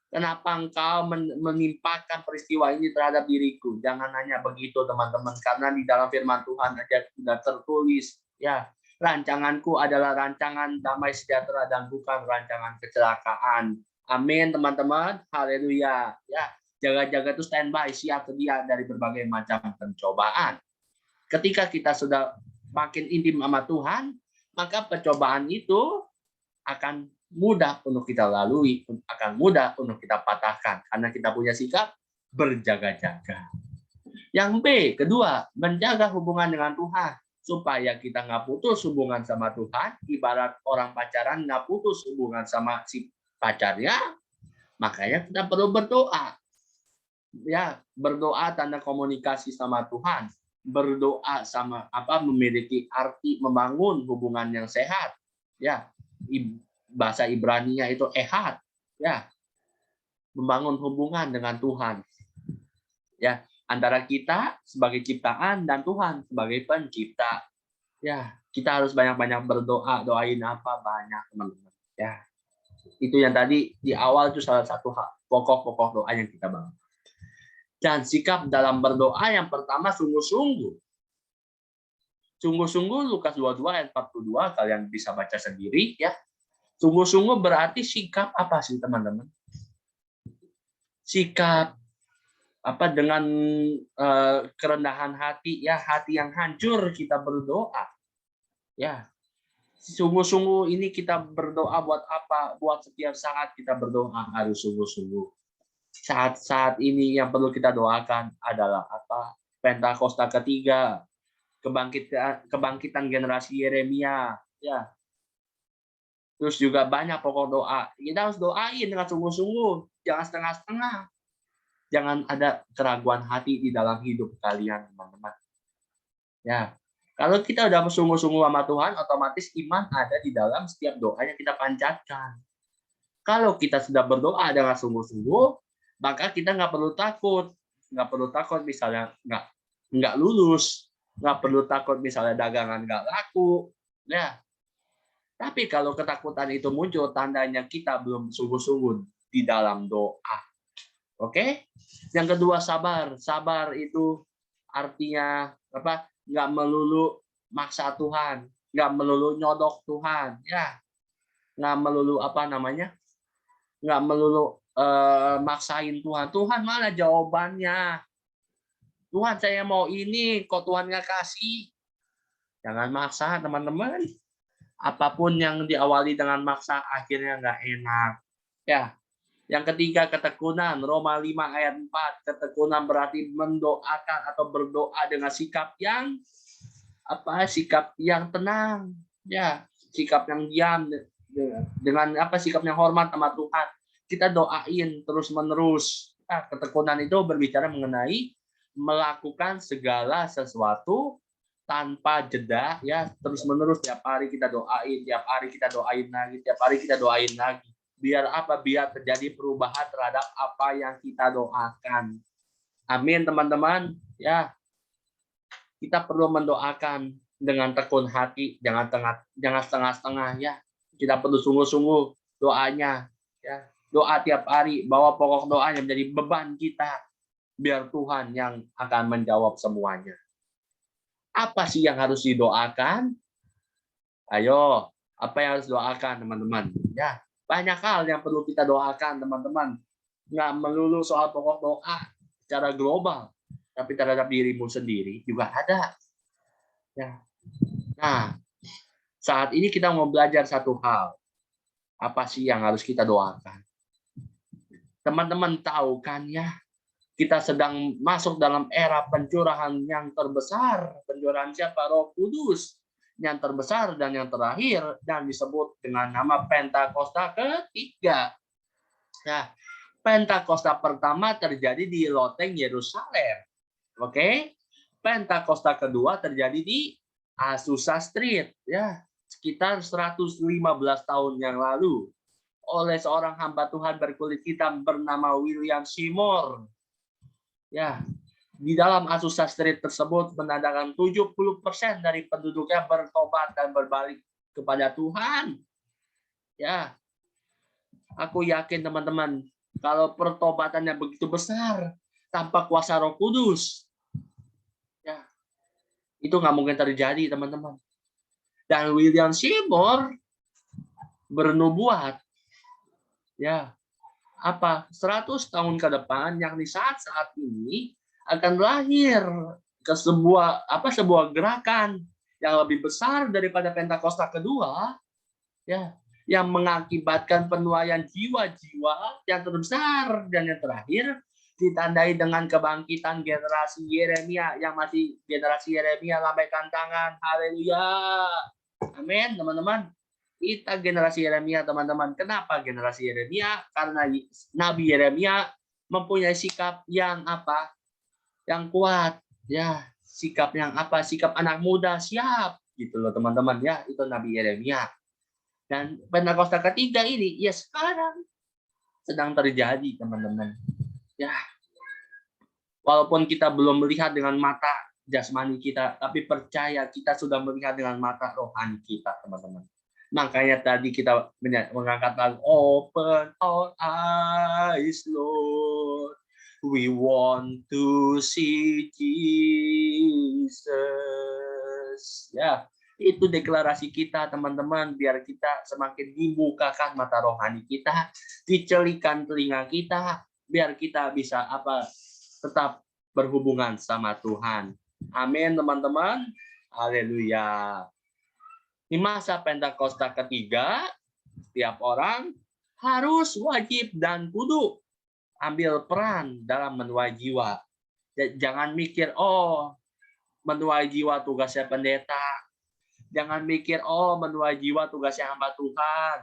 kenapa engkau menimpakan peristiwa ini terhadap diriku? Jangan nanya begitu, teman-teman, karena di dalam firman Tuhan aja sudah tertulis, ya, rancanganku adalah rancangan damai sejahtera dan bukan rancangan kecelakaan. Amin, teman-teman. Haleluya. Ya, jaga-jaga itu standby, siap sedia dari berbagai macam pencobaan. Ketika kita sudah makin intim sama Tuhan, maka pencobaan itu akan mudah untuk kita lalui, akan mudah untuk kita patahkan karena kita punya sikap berjaga-jaga. Yang B, kedua, menjaga hubungan dengan Tuhan supaya kita nggak putus hubungan sama Tuhan. Ibarat orang pacaran nggak putus hubungan sama si pacarnya, Makanya kita perlu berdoa. Ya, berdoa tanda komunikasi sama Tuhan. Berdoa sama memiliki arti membangun hubungan yang sehat. Ya, bahasa Ibrani-nya itu ehad. Ya, membangun hubungan dengan Tuhan. Ya, antara kita sebagai ciptaan dan Tuhan sebagai pencipta. Ya, kita harus banyak-banyak berdoa. Doain apa banyak, teman-teman. Ya, itu yang tadi di awal itu salah satu pokok-pokok doa yang kita bangun. Dan sikap dalam berdoa yang pertama sungguh-sungguh. Sungguh-sungguh Lukas 22 ayat 42 kalian bisa baca sendiri ya. Sungguh-sungguh berarti sikap apa sih teman-teman? Sikap dengan kerendahan hati ya, hati yang hancur kita berdoa. Ya. Sungguh-sungguh ini kita berdoa buat apa? Buat setiap saat kita berdoa harus sungguh-sungguh. Saat-saat ini yang perlu kita doakan adalah apa? Pentakosta ketiga, kebangkitan generasi Yeremia, ya. Terus juga banyak pokok doa. Kita harus doain dengan sungguh-sungguh, jangan setengah-setengah. Jangan ada keraguan hati di dalam hidup kalian, teman-teman. Ya. Kalau kita udah sungguh-sungguh sama Tuhan, otomatis iman ada di dalam setiap doa yang kita panjatkan. Kalau kita sudah berdoa dengan sungguh-sungguh, maka kita nggak perlu takut. Nggak perlu takut misalnya nggak lulus. Nggak perlu takut misalnya dagangan nggak laku. Ya. Tapi kalau ketakutan itu muncul, tandanya kita belum sungguh-sungguh di dalam doa. Oke? Yang kedua, sabar. Sabar itu artinya apa? Nggak melulu maksa Tuhan. Nggak melulu nyodok Tuhan. Ya. Nggak melulu nggak melulu maksain Tuhan. Tuhan mana jawabannya? Tuhan saya mau ini, kok Tuhan nggak kasih? Jangan maksa teman-teman. Apapun yang diawali dengan maksa akhirnya nggak enak. Ya. Yang ketiga ketekunan. Roma 5 ayat 4. Ketekunan berarti mendoakan atau berdoa dengan sikap yang sikap yang tenang. Ya, sikap yang diam dengan sikap yang hormat sama Tuhan. Kita doain terus-menerus. Nah, ketekunan itu berbicara mengenai melakukan segala sesuatu tanpa jeda, ya, terus-menerus. Tiap hari kita doain, tiap hari kita doain lagi, tiap hari kita doain lagi. Biar apa? Biar terjadi perubahan terhadap apa yang kita doakan. Amin, teman-teman. Ya, kita perlu mendoakan dengan tekun hati, jangan setengah-setengah, ya. Kita perlu sungguh-sungguh doanya, ya. Doa tiap hari, bawa pokok doanya menjadi beban kita, biar Tuhan yang akan menjawab semuanya. Apa sih yang harus didoakan? Ayo, apa yang harus doakan, teman-teman? Ya, banyak hal yang perlu kita doakan, teman-teman. Nggak melulu soal pokok doa secara global, tapi terhadap dirimu sendiri juga ada. Ya. Nah, saat ini kita mau belajar satu hal. Apa sih yang harus kita doakan? Teman-teman tahu kan ya, kita sedang masuk dalam era pencurahan yang terbesar. Pencurahan siapa? Roh Kudus. Yang terbesar dan yang terakhir, dan disebut dengan nama Pentakosta ketiga. Nah, Pentakosta pertama terjadi di loteng Yerusalem. Oke? Pentakosta kedua terjadi di Azusa Street, ya, sekitar 115 tahun yang lalu, oleh seorang hamba Tuhan berkulit hitam bernama William Seymour. Ya, di dalam Azusa Street tersebut menandakan 70% dari penduduknya bertobat dan berbalik kepada Tuhan. Ya, aku yakin teman-teman, kalau pertobatannya begitu besar tanpa kuasa Roh Kudus, ya, itu nggak mungkin terjadi, teman-teman. Dan William Seymour bernubuat, ya, 100 tahun ke depan, yakni saat ini akan lahir ke sebuah gerakan yang lebih besar daripada Pentakosta kedua, ya, yang mengakibatkan penuaian jiwa-jiwa yang terbesar, dan yang terakhir ditandai dengan kebangkitan generasi Yeremia. Yang masih generasi Yeremia, lambaikan tangan, haleluya, amin, teman-teman. Kita generasi Yeremia, teman-teman. Kenapa generasi Yeremia? Karena Nabi Yeremia mempunyai sikap yang apa? Yang kuat, ya. Sikap yang apa? Sikap anak muda, siap. Gitu loh, teman-teman, ya. Itu Nabi Yeremia. Dan Pentakosta ketiga ini, ya sekarang sedang terjadi, teman-teman. Ya. Walaupun kita belum melihat dengan mata jasmani kita, tapi percaya kita sudah melihat dengan mata rohani kita, teman-teman. Makanya tadi kita mengangkat lagu Open Our Eyes, Lord. We want to see Jesus. Ya, itu deklarasi kita, teman-teman, biar kita semakin dibukakan mata rohani kita, dicelikan telinga kita, biar kita bisa apa? Tetap berhubungan sama Tuhan. Amin, teman-teman. Haleluya. Di masa Pentakosta ketiga, setiap orang harus wajib dan kudu ambil peran dalam menuai jiwa. Jangan mikir, oh, menuai jiwa tugasnya pendeta. Jangan mikir, oh, menuai jiwa tugasnya hamba Tuhan.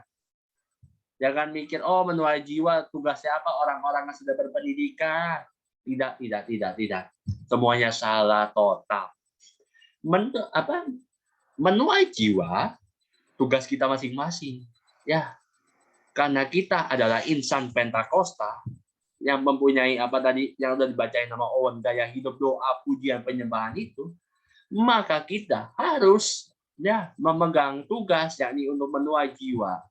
Jangan mikir, oh, menuai jiwa tugasnya apa? Orang-orang yang sudah berpendidikan. Tidak. Semuanya salah total. Menuai jiwa tugas kita masing-masing, ya, karena kita adalah insan Pentakosta yang mempunyai apa tadi yang sudah dibacain nama Owen, gaya hidup, doa, pujian, penyembahan itu, maka kita harus ya memegang tugas yakni untuk menuai jiwa.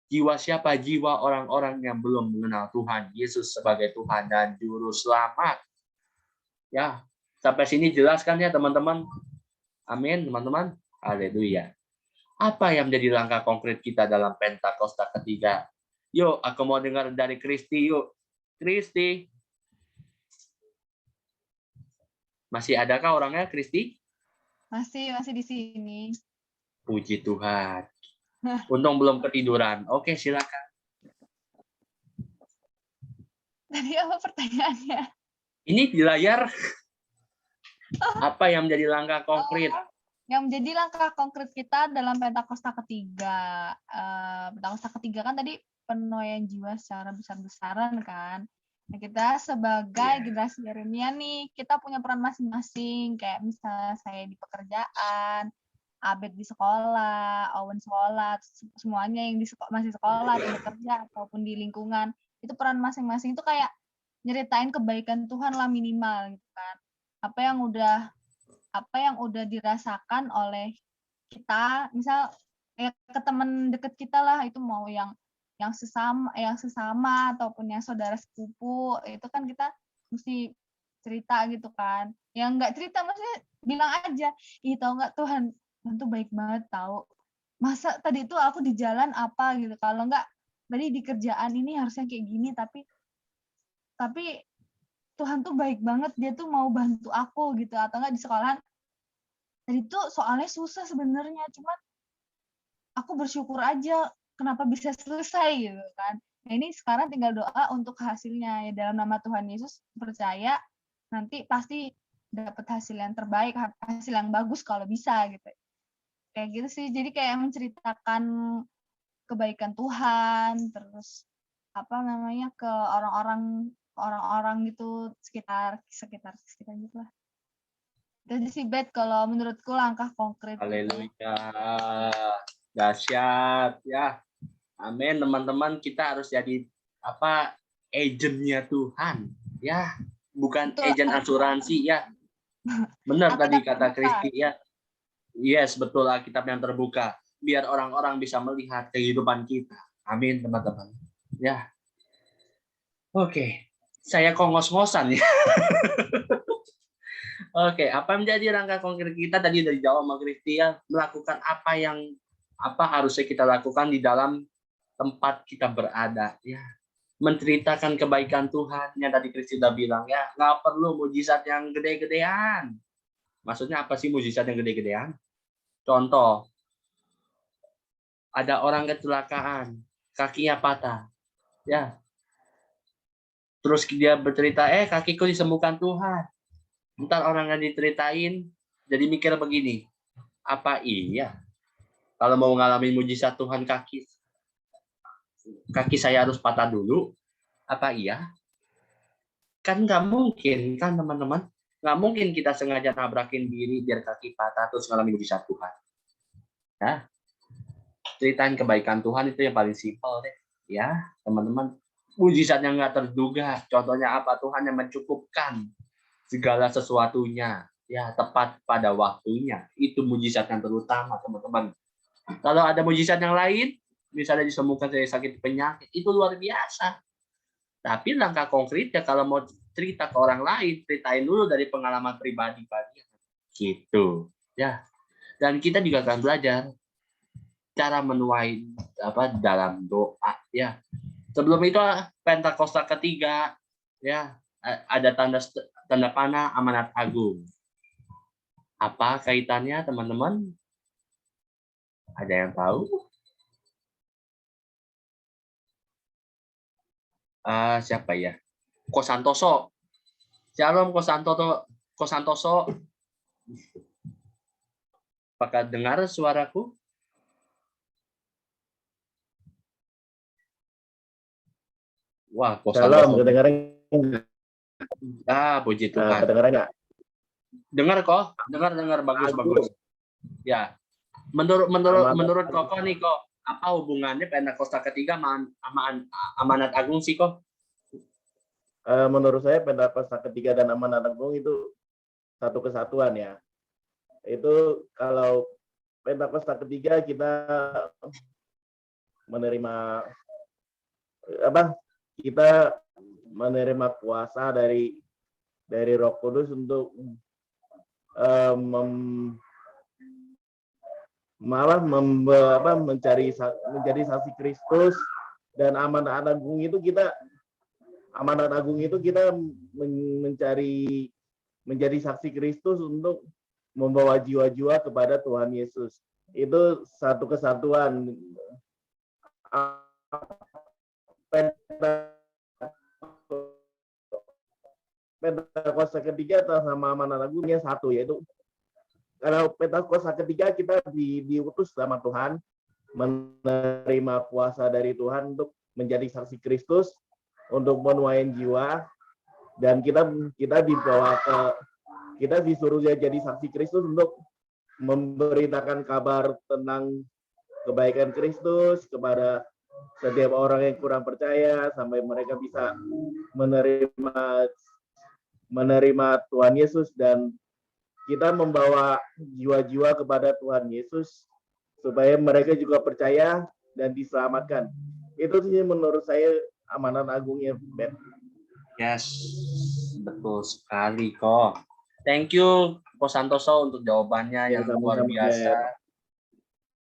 Jiwa siapa? Jiwa orang-orang yang belum mengenal Tuhan Yesus sebagai Tuhan dan Juru Selamat. Ya, sampai sini jelas kan ya teman-teman? Amin, teman-teman. Haleluya. Apa yang menjadi langkah konkret kita dalam Pentakosta ketiga? Yuk, aku mau dengar dari Kristi, yuk. Kristi. Masih adakah orangnya, Kristi? Masih di sini. Puji Tuhan. Untung belum ketiduran. Oke, silakan. Tadi apa pertanyaannya? Ini di layar. Apa yang menjadi langkah konkret? Yang menjadi langkah konkret kita dalam Pentakosta ketiga. Pentakosta ketiga kan tadi penuaian jiwa secara besar-besaran kan. Nah, kita sebagai generasi Yeremia nih, kita punya peran masing-masing. Kayak misalnya saya di pekerjaan, Abed di sekolah, Owen sekolah, semuanya yang masih sekolah, atau bekerja, ataupun di lingkungan. Itu peran masing-masing itu kayak nyeritain kebaikan Tuhan lah minimal gitu kan. Apa yang udah dirasakan oleh kita, misal ya ke teman deket kita lah, itu mau yang sesama ataupun yang saudara sepupu, itu kan kita mesti cerita gitu kan. Yang enggak cerita maksudnya bilang aja, ih tau nggak Tuhan tuh baik banget tahu. Masa tadi itu aku di jalan apa gitu, kalau enggak tadi di kerjaan ini harusnya kayak gini, tapi Tuhan tuh baik banget, dia tuh mau bantu aku gitu. Atau enggak di sekolahan tadi tuh soalnya susah sebenarnya, cuman aku bersyukur aja kenapa bisa selesai gitu kan. Nah, ini sekarang tinggal doa untuk hasilnya ya, dalam nama Tuhan Yesus percaya nanti pasti dapat hasil yang terbaik, hasil yang bagus kalau bisa gitu. Kayak gitu sih. Jadi kayak menceritakan kebaikan Tuhan, terus apa namanya ke orang-orang gitu sekitar gitu lah. Itu sih Bet kalau menurutku langkah konkret. Haleluya. Dahsyat ya. Amin, teman-teman, kita harus jadi apa? Agentnya Tuhan, ya. Bukan Betul. agent asuransi ya. Benar tadi kata Kristi ya. Yes, betul, Alkitab yang terbuka. Biar orang-orang bisa melihat kehidupan kita. Amin, teman-teman. Ya. Oke. Saya kok ngos-ngosan ya. Oke, apa menjadi langkah konkret kita tadi dari Jawa sama Kristi ya, melakukan apa harusnya kita lakukan di dalam tempat kita berada ya. Menceritakan kebaikan Tuhan yang tadi Kristi udah bilang ya, nggak perlu mujizat yang gede-gedean. Maksudnya apa sih mujizat yang gede-gedean? Contoh, ada orang kecelakaan, kakinya patah. Ya. Terus dia bercerita, kakiku disembuhkan Tuhan. Ntar orang yang diceritain jadi mikir begini, apa iya Kalau mau mengalami mujizat Tuhan, kaki saya harus patah dulu? Apa iya? Kan nggak mungkin kan teman-teman. Nggak mungkin kita sengaja nabrakin diri biar kaki patah terus mengalami mujizat Tuhan. Ya, ceritain kebaikan Tuhan itu yang paling simpel deh. Ya, teman-teman. Mujizat yang nggak terduga. Contohnya apa? Tuhan yang mencukupkan segala sesuatunya. Ya, tepat pada waktunya. Itu mujizat yang terutama, teman-teman. Kalau ada mujizat yang lain, misalnya disembuhkan dari sakit penyakit, itu luar biasa. Tapi langkah konkretnya kalau mau cerita ke orang lain, ceritain dulu dari pengalaman pribadi kalian. Gitu. Ya. Dan kita juga akan belajar cara menuai dalam doa, ya. Sebelum itu Pentakosta ketiga, ya, ada tanda panah amanat agung. Apa kaitannya, teman-teman? Ada yang tahu? Siapa ya? Kosantoso. Shalom Kosantoso. Apakah dengar suaraku? Wah, Salam, Kosantoso. kedengaran Puji Tuhan. kedengaran nggak? Dengar kok, dengar bagus. Ya. Menurut Koko nih kok, apa hubungannya Pentakosta ketiga sama amanat agung sih kok? Menurut saya Pentakosta ketiga dan amanat agung itu satu kesatuan ya. Itu kalau Pentakosta ketiga kita menerima kita menerima kuasa dari Roh Kudus untuk menjadi saksi Kristus, dan amanat agung itu kita menjadi saksi Kristus untuk membawa jiwa-jiwa kepada Tuhan Yesus. Itu satu kesatuan. Pentakosta ketiga sama amanat agungnya satu, yaitu kalau Pentakosta ketiga kita diutus sama Tuhan, menerima kuasa dari Tuhan untuk menjadi saksi Kristus, untuk menuai jiwa, dan kita disuruh jadi saksi Kristus untuk memberitakan kabar tentang kebaikan Kristus kepada setiap orang yang kurang percaya, sampai mereka bisa menerima Tuhan Yesus, dan kita membawa jiwa-jiwa kepada Tuhan Yesus supaya mereka juga percaya dan diselamatkan. Itu sih menurut saya amanat agungnya, Ben. Yes, betul sekali kok. Thank you Ko Santoso untuk jawabannya yang luar biasa.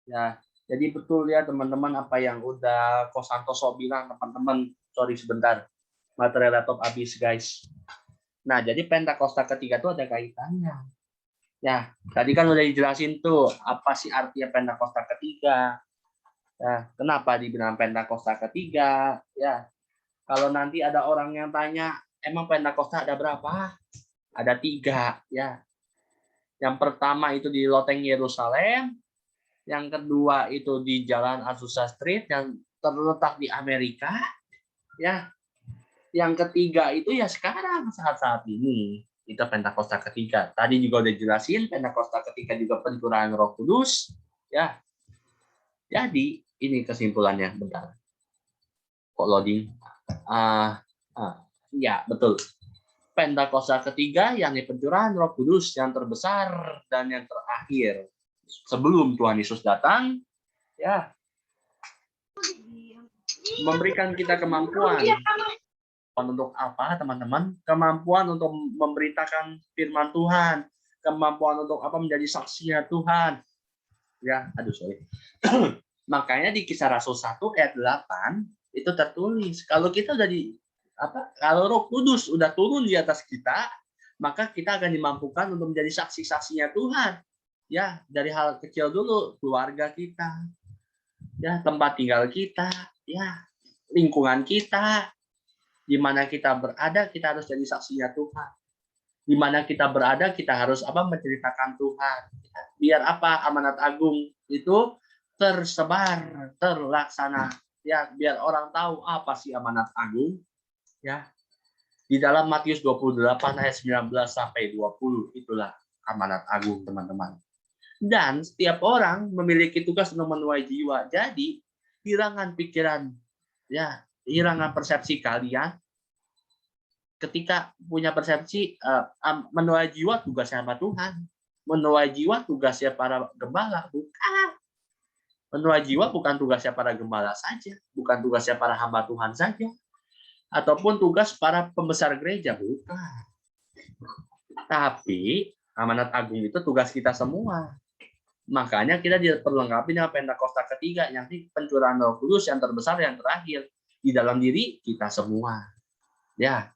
Ya, jadi betul ya teman-teman apa yang udah Ko Santoso bilang, teman-teman. Sorry sebentar, material laptop habis guys. Nah, jadi Pentakosta ketiga itu ada kaitannya. Ya, tadi kan udah dijelasin tuh apa sih artinya Pentakosta ketiga. Ya, kenapa dibilang Pentakosta ketiga? Ya, kalau nanti ada orang yang tanya, emang Pentakosta ada berapa? Ada 3, ya. Yang pertama itu di loteng Yerusalem, yang kedua itu di Jalan Azusa Street yang terletak di Amerika, ya. Yang ketiga itu ya sekarang saat ini. Itu Pentakosta ketiga. Tadi juga udah jelasin, Pentakosta ketiga juga pencurahan Roh Kudus, ya. Jadi ini kesimpulannya, bentar. Kok loading? Ya betul. Pentakosta ketiga yakni pencurahan Roh Kudus yang terbesar dan yang terakhir sebelum Tuhan Yesus datang, ya. Memberikan kita kemampuan. Untuk apa, teman-teman? Kemampuan untuk memberitakan firman Tuhan, kemampuan untuk apa? Menjadi saksinya Tuhan. Ya, sorry. Makanya di Kisah Rasul 1 ayat 8 itu tertulis, kalau kita udah kalau Roh Kudus udah turun di atas kita, maka kita akan dimampukan untuk menjadi saksi-saksinya Tuhan. Ya, dari hal kecil dulu, keluarga kita, ya, tempat tinggal kita, ya, lingkungan kita. Di mana kita berada, kita harus jadi saksinya Tuhan. Di mana kita berada, kita harus menceritakan Tuhan. Biar apa? Amanat agung itu tersebar, terlaksana, ya, biar orang tahu apa sih amanat agung, ya. Di dalam Matius 28 ayat 19 sampai 20, itulah amanat agung, teman-teman. Dan setiap orang memiliki tugas untuk menuai jiwa. Jadi, hilangkan pikiran, ya, hilangkan persepsi kalian. Ketika punya persepsi menuai jiwa tugasnya sama Tuhan, menuai jiwa tugasnya para gembala, bukan. Menuai jiwa bukan tugasnya para gembala saja, bukan tugasnya para hamba Tuhan saja, ataupun tugas para pembesar gereja, bukan. Tapi amanat agung itu tugas kita semua. Makanya kita diperlengkapi dengan Pentakosta ketiga, yang pencurahan Roh Kudus yang terbesar, yang terakhir di dalam diri kita semua. Ya,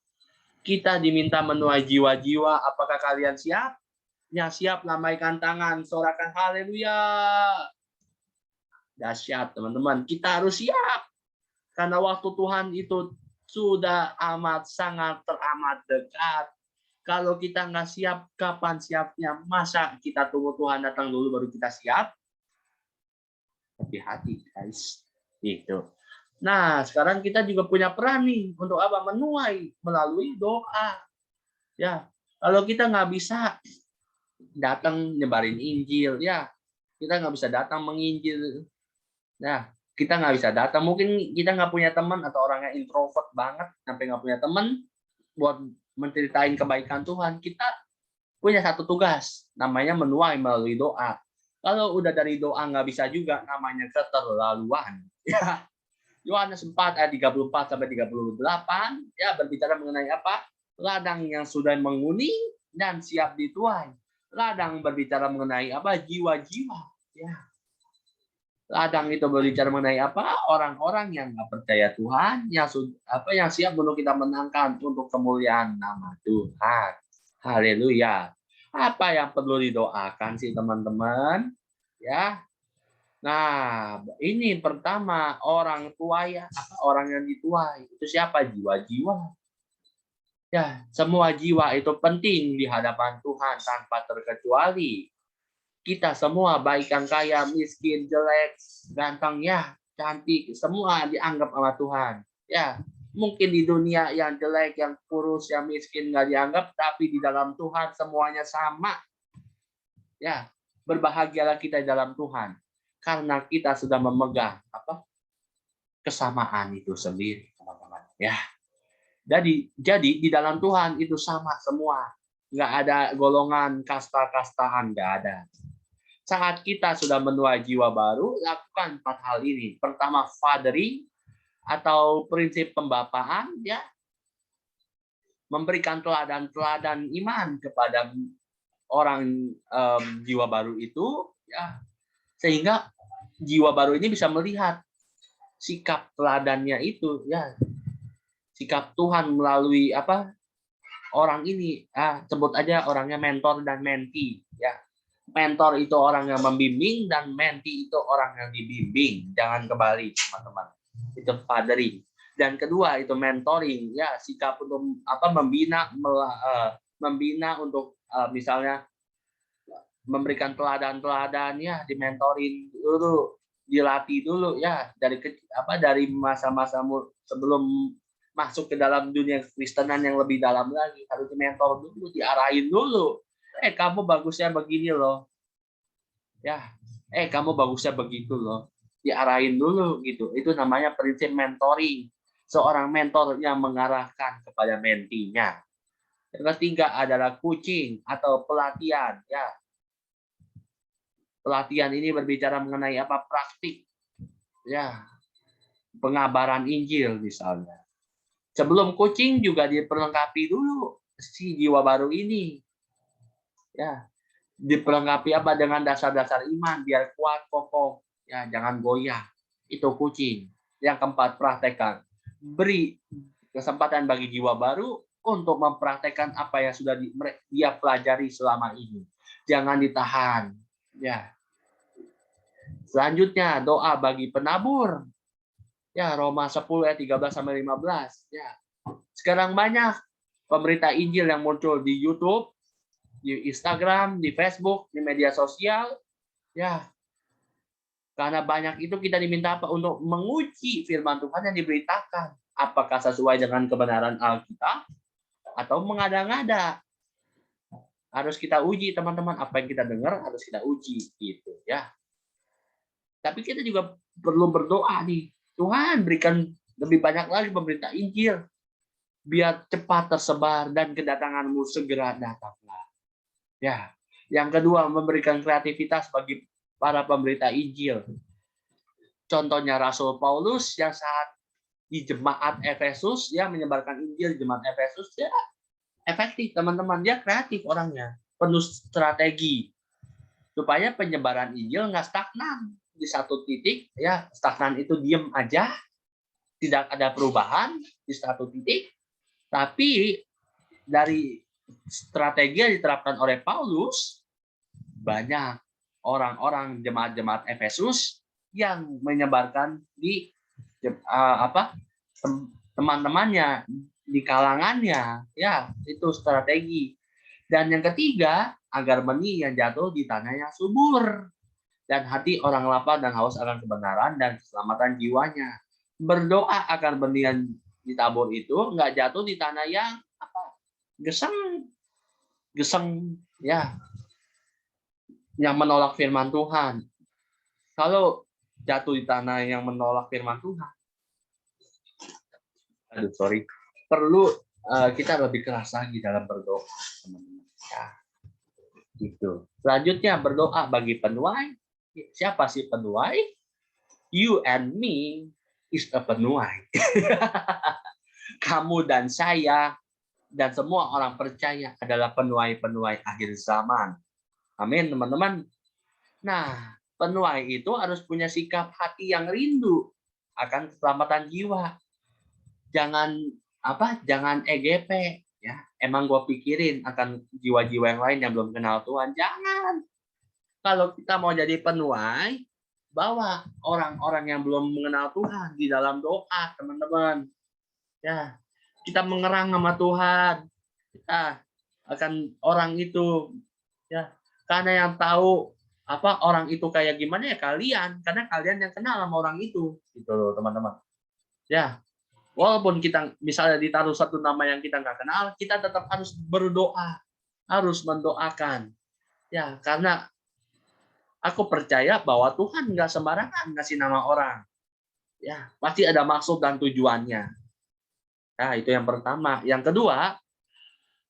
kita diminta menuai jiwa-jiwa. Apakah kalian siap? Ya, siap. Lambaikan tangan, sorakan haleluya. Dahsyat, teman-teman. Kita harus siap. Karena waktu Tuhan itu sudah amat sangat teramat dekat. Kalau kita nggak siap, kapan siapnya? Masa kita tunggu Tuhan datang dulu baru kita siap? Hati-hati, guys. Itu. Nah, sekarang kita juga punya peran nih untuk apa? Menuai melalui doa. Ya, kalau kita nggak bisa datang nyebarin Injil, ya, kita nggak bisa datang menginjil. Nah, kita nggak bisa datang. Mungkin kita nggak punya teman atau orangnya introvert banget, sampai nggak punya teman buat menceritain kebaikan Tuhan. Kita punya satu tugas, namanya menuai melalui doa. Kalau udah dari doa nggak bisa juga, namanya keterlaluan. Ya, Yohanes 4 ayat 34 sampai 38, ya, berbicara mengenai apa? Ladang yang sudah menguning dan siap dituai. Ladang berbicara mengenai apa? Jiwa-jiwa. Ya. Ladang itu berbicara mengenai apa? Orang-orang yang nggak percaya Tuhan, yang siap untuk kita menangkan untuk kemuliaan nama Tuhan. Haleluya. Apa yang perlu didoakan sih, teman-teman? Ya. Nah, ini pertama, orang tua, ya, orang yang dituai. Itu siapa? Jiwa-jiwa. Ya, semua jiwa itu penting di hadapan Tuhan tanpa terkecuali. Kita semua, baik yang kaya, miskin, jelek, ganteng, ya, cantik, semua dianggap sama Tuhan. Ya, mungkin di dunia yang jelek, yang kurus, yang miskin nggak dianggap, tapi di dalam Tuhan semuanya sama. Ya, berbahagialah kita di dalam Tuhan karena kita sudah memegang apa? Kesamaan itu sendiri, teman-teman. Ya. Jadi di dalam Tuhan itu sama semua. Nggak ada golongan kasta-kastaan, nggak ada. Saat kita sudah menuai jiwa baru, lakukan 4 hal ini. Pertama, fathering atau prinsip pembapaan, ya, memberikan teladan-teladan iman kepada orang jiwa baru itu, ya, sehingga jiwa baru ini bisa melihat sikap teladannya itu, ya, sikap Tuhan melalui apa? Orang ini, sebut aja orangnya mentor dan mentee, ya. Mentor itu orang yang membimbing dan mentee itu orang yang dibimbing. Jangan kebalik, teman-teman. Itu fathering. Dan kedua itu mentoring, ya, sikap untuk apa? Membina untuk misalnya memberikan teladan-teladan, ya, dimentorin dulu, dilatih dulu, ya, dari masa-masa sebelum masuk ke dalam dunia Kristenan yang lebih dalam lagi, harus dimentor dulu, diarahin dulu. Kamu bagusnya begini loh. Ya, kamu bagusnya begitu loh. Diarahin dulu gitu. Itu namanya prinsip mentoring. Seorang mentor yang mengarahkan kepada mentinya. Yang ketiga adalah coaching atau pelatihan, ya. Pelatihan ini berbicara mengenai apa? Praktik. Ya. Pengabaran Injil misalnya. Sebelum coaching juga diperlengkapi dulu si jiwa baru ini. Ya, diperlengkapi apa? Dengan dasar-dasar iman biar kuat, kokoh, ya, jangan goyah. Itu coaching. Yang keempat, praktekkan. Beri kesempatan bagi jiwa baru untuk mempraktekkan apa yang sudah dia pelajari selama ini. Jangan ditahan, ya. Selanjutnya, doa bagi penabur. Ya, Roma 10 ayat 13 sampai 15, ya. Sekarang banyak pemberita Injil yang muncul di YouTube, di Instagram, di Facebook, di media sosial, ya. Karena banyak itu kita diminta apa? Untuk menguji firman Tuhan yang diberitakan. Apakah sesuai dengan kebenaran Alkitab atau mengada-ngada. Harus kita uji, teman-teman. Apa yang kita dengar harus kita uji, gitu ya. Tapi kita juga perlu berdoa nih. Tuhan, berikan lebih banyak lagi pemberita Injil. Biar cepat tersebar dan kedatangan-Mu segera datanglah. Ya. Yang kedua, memberikan kreativitas bagi para pemberita Injil. Contohnya Rasul Paulus yang saat di jemaat Efesus, ya menyebarkan Injil di jemaat Efesus, ya efektif, teman-teman. Dia kreatif orangnya, penuh strategi supaya penyebaran Injil nggak stagnan di satu titik. Ya, stagnan itu diem aja, tidak ada perubahan di satu titik. Tapi dari strategi yang diterapkan oleh Paulus, banyak orang-orang jemaat-jemaat Efesus yang menyebarkan di teman-temannya, di kalangannya, ya itu strategi. Dan yang ketiga, agar benih yang jatuh di tanah yang subur dan hati orang lapar dan haus akan kebenaran dan keselamatan jiwanya. Berdoa agar benih yang ditabur itu nggak jatuh di tanah yang geseng, ya, yang menolak firman Tuhan. Kalau jatuh di tanah yang menolak firman Tuhan, perlu kita lebih keras lagi dalam berdoa, teman-teman. Ya, gitu. Selanjutnya berdoa bagi penuai. Siapa sih penuai? You and me is a penuai. Kamu dan saya dan semua orang percaya adalah penuai-penuai akhir zaman. Amin, teman-teman. Nah, penuai itu harus punya sikap hati yang rindu akan keselamatan jiwa. Jangan EGP, ya. Emang gue pikirin akan jiwa-jiwa yang lain yang belum kenal Tuhan. Jangan. Kalau kita mau jadi penuai, bawa orang-orang yang belum mengenal Tuhan di dalam doa, teman-teman. Ya, kita mengerang nama Tuhan. Kita akan orang itu, ya, karena yang tahu orang itu kayak gimana ya kalian, karena kalian yang kenal sama orang itu, gitu loh, teman-teman. Ya, walaupun kita misalnya ditaruh satu nama yang kita nggak kenal, kita tetap harus berdoa, harus mendoakan. Ya, karena aku percaya bahwa Tuhan nggak sembarangan ngasih nama orang. Ya, pasti ada maksud dan tujuannya. Nah, itu yang pertama. Yang kedua,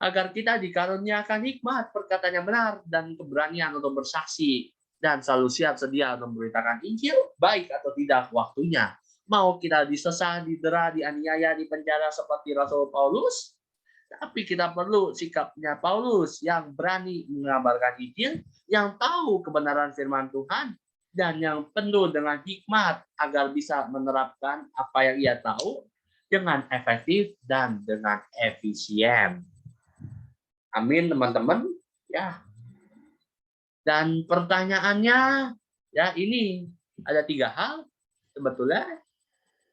agar kita dikaruniakan hikmat, perkataan yang benar, dan keberanian untuk bersaksi, dan selalu siap sedia untuk memberitakan Injil, baik atau tidak waktunya. Mau kita disesah, didera, dianiaya, dipenjara seperti Rasul Paulus, tapi kita perlu sikapnya Paulus yang berani mengabarkan Injil, yang tahu kebenaran firman Tuhan, dan yang penuh dengan hikmat agar bisa menerapkan apa yang ia tahu dengan efektif dan dengan efisien. Amin, teman-teman. Ya. Dan pertanyaannya, ya ini ada 3 hal sebetulnya.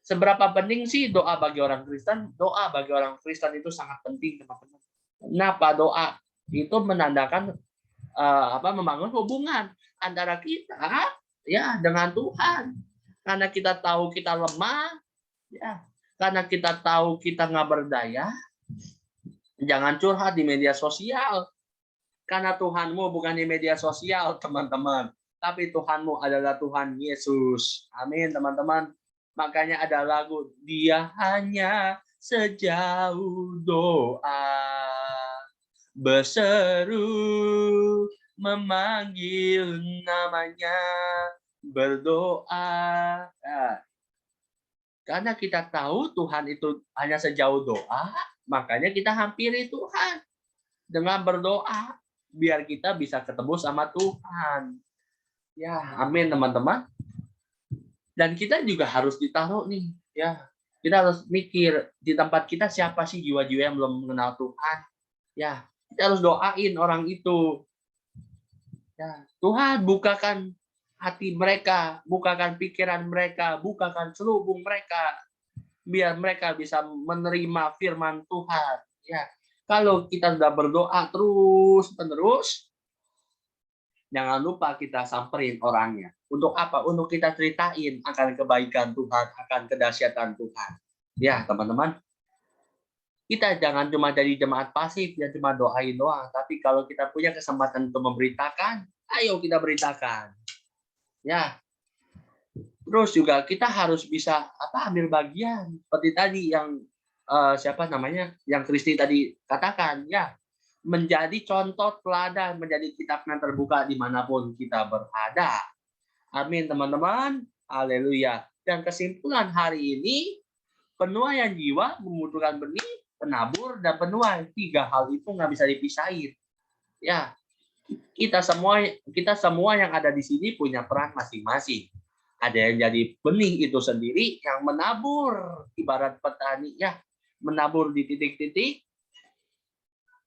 Seberapa penting sih doa bagi orang Kristen? Doa bagi orang Kristen itu sangat penting, teman-teman. Kenapa? Doa itu menandakan membangun hubungan antara kita ya dengan Tuhan. Karena kita tahu kita lemah, ya. Karena kita tahu kita nggak berdaya. Jangan curhat di media sosial. Karena Tuhanmu bukan di media sosial, teman-teman. Tapi Tuhanmu adalah Tuhan Yesus. Amin, teman-teman. Makanya ada lagu, Dia hanya sejauh doa, berseru, memanggil namanya, berdoa. Nah, karena kita tahu Tuhan itu hanya sejauh doa, makanya kita hampiri Tuhan dengan berdoa biar kita bisa ketemu sama Tuhan. Ya, amin, teman-teman. Dan kita juga harus ditaruh nih, ya. Kita harus mikir di tempat kita siapa sih jiwa-jiwa yang belum mengenal Tuhan. Ya, kita harus doain orang itu. Ya, Tuhan bukakan hati mereka, bukakan pikiran mereka, bukakan selubung mereka, biar mereka bisa menerima firman Tuhan. Ya, kalau kita sudah berdoa terus-menerus, jangan lupa kita samperin orangnya. Untuk apa? Untuk kita ceritain akan kebaikan Tuhan, akan kedahsyatan Tuhan. Ya, teman-teman. Kita jangan cuma jadi jemaat pasif, ya cuma doain doang. Tapi kalau kita punya kesempatan untuk memberitakan, ayo kita beritakan. Ya. Terus juga kita harus bisa ambil bagian seperti tadi yang yang Kristi tadi katakan, ya, menjadi contoh teladan, menjadi kitab yang terbuka dimanapun kita berada. Amin, teman-teman. Haleluya. Dan kesimpulan hari ini, penuaian jiwa membutuhkan benih, penabur, dan penuai. 3 hal itu nggak bisa dipisahin. Ya, kita semua yang ada di sini punya peran masing-masing. Ada yang jadi benih itu sendiri, yang menabur, ibarat petani, ya, menabur di titik-titik.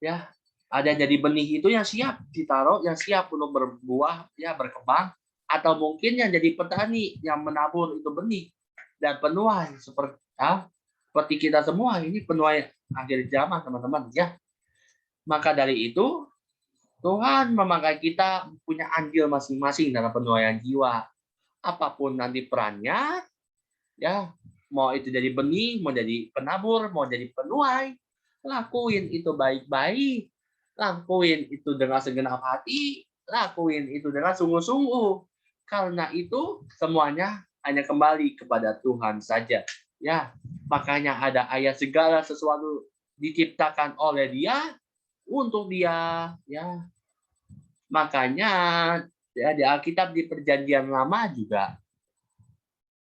Ya, ada yang jadi benih itu yang siap ditaruh, yang siap untuk berbuah, ya, berkembang. Atau mungkin yang jadi petani, yang menabur itu benih. Dan penuai, seperti kita semua, ini penuai akhir zaman, teman-teman, ya. Maka dari itu, Tuhan memakai kita punya andil masing-masing dalam penuaian jiwa. Apapun nanti perannya, ya, mau itu jadi benih, mau jadi penabur, mau jadi penuai, lakuin itu baik-baik, lakuin itu dengan segenap hati, lakuin itu dengan sungguh-sungguh. Karena itu semuanya hanya kembali kepada Tuhan saja. Ya, makanya ada ayat segala sesuatu diciptakan oleh Dia untuk Dia. Ya, makanya ya, di Alkitab di Perjanjian Lama juga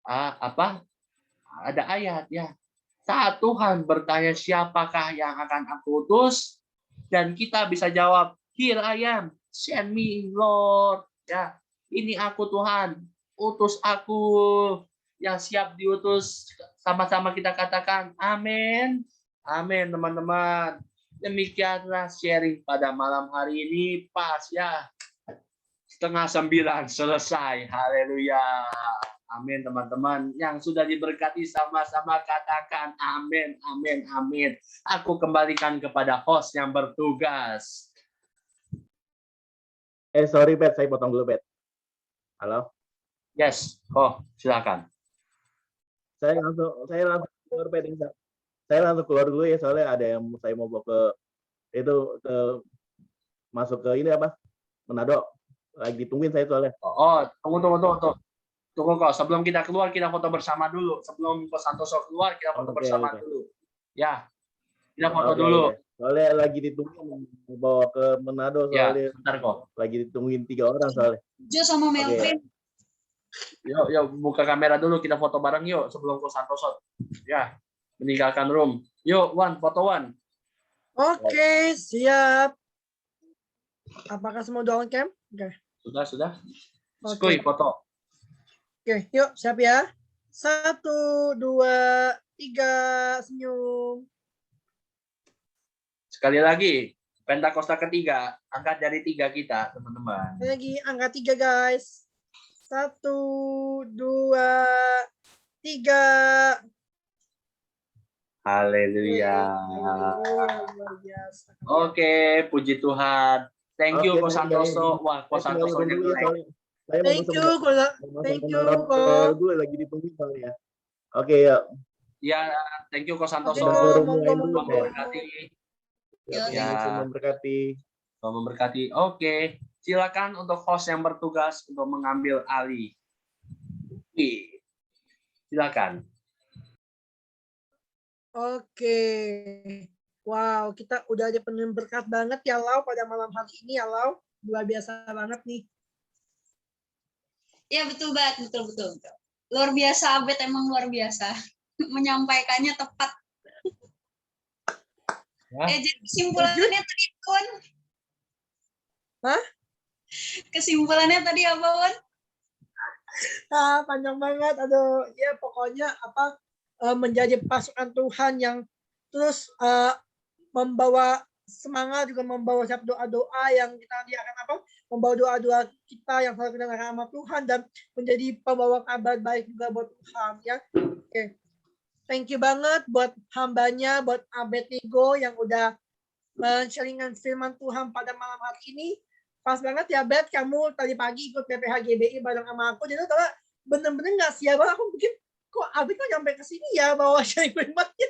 ada ayat, ya. Saat Tuhan bertanya siapakah yang akan aku utus, dan kita bisa jawab, here I am, send me Lord. Ya, ini aku Tuhan, utus aku. Yang siap diutus, sama-sama kita katakan amin. Amin, teman-teman. Demikianlah sharing pada malam hari ini. Pas, ya. 8:30 selesai. Haleluya. Amin, teman-teman. Yang sudah diberkati sama-sama katakan amin, amin, amin. Aku kembalikan kepada host yang bertugas. Sorry, Bet. Saya potong dulu, Bet. Halo? Yes. Silakan. Saya langsung keluar, Bet. Saya langsung keluar dulu ya, soalnya ada yang saya mau bawa masuk ke ini Manado. Lagi ditungguin saya soalnya. Tunggu kok. Sebelum kita keluar, kita foto bersama dulu. Sebelum Ko Santoso keluar, kita foto bersama dulu. Ya, kita foto dulu. Soalnya lagi ditungguin bawa ke Manado, soalnya. Ya, bentar kok. Lagi ditungguin 3 orang soalnya. Jo sama Melvin. Yuk, buka kamera dulu, kita foto bareng yuk sebelum Ko Santoso. Ya, meninggalkan room. Yuk, foto Wan. Oke, siap. Apakah semua udah on cam? Oke. Sudah. Oke. Skuy, foto. Oke, yuk siap ya. 1, 2, 3, senyum. Sekali lagi, Pentakosta ketiga, angkat jari 3 kita, teman-teman. Lagi angka 3 guys. 1, 2, 3. Haleluya. Luar biasa. Oke, puji Tuhan. Thank you, Oke, Ko Santoso. Wah, Ko Santoso nya keren. Thank you, thank you, Gue lagi ditungguin soalnya. Oke, ya. Ya, thank you, Ko Santoso. Monggo. Memberkati. Ya. Memberkati. Memberkati. Oke, silakan untuk host yang bertugas untuk mengambil alih. Silakan. Oke. Wow, kita udah ada penuh berkat banget ya Lau pada malam hari ini ya Lau. Luar biasa banget nih. Ya betul banget, betul. Luar biasa, Abed emang luar biasa. Menyampaikannya tepat. Ya. Jadi kesimpulannya tadi, Wan. Hah? Kesimpulannya tadi apa, Wan? Panjang banget. Aduh, ya pokoknya menjadi pasukan Tuhan yang terus membawa semangat, juga membawa setiap doa-doa yang kita nanti akan membawa doa-doa kita yang selalu kita dengarkan sama Tuhan, dan menjadi pembawa kabar baik juga buat Tuhan ya. Oke. Thank you banget buat hambanya, buat Abednego yang udah men-sharingkan firman Tuhan pada malam hari ini. pas banget ya Bet, kamu tadi pagi ikut PPH GBI bareng sama aku. Jadi ternyata bener-bener nggak siap banget. Aku pikir kok Abi kok nyampe ke sini ya bawa Syai Firmannya.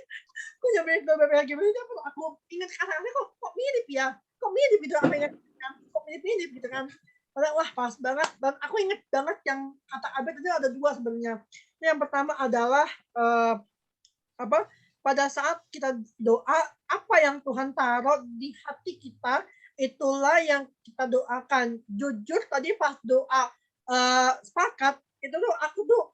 Kok nyampe ke PPH GBI? Aku ingat kata-katanya kok mirip ya. Kok mirip gitu, apa ingat kan? Kok mirip gitu kan? Padahal, wah pas banget. Dan aku ingat banget yang kata Abed itu ada dua sebenarnya. Yang pertama adalah pada saat kita doa, apa yang Tuhan taruh di hati kita, itulah yang kita doakan. Jujur tadi pas doa sepakat, itu tuh aku tuh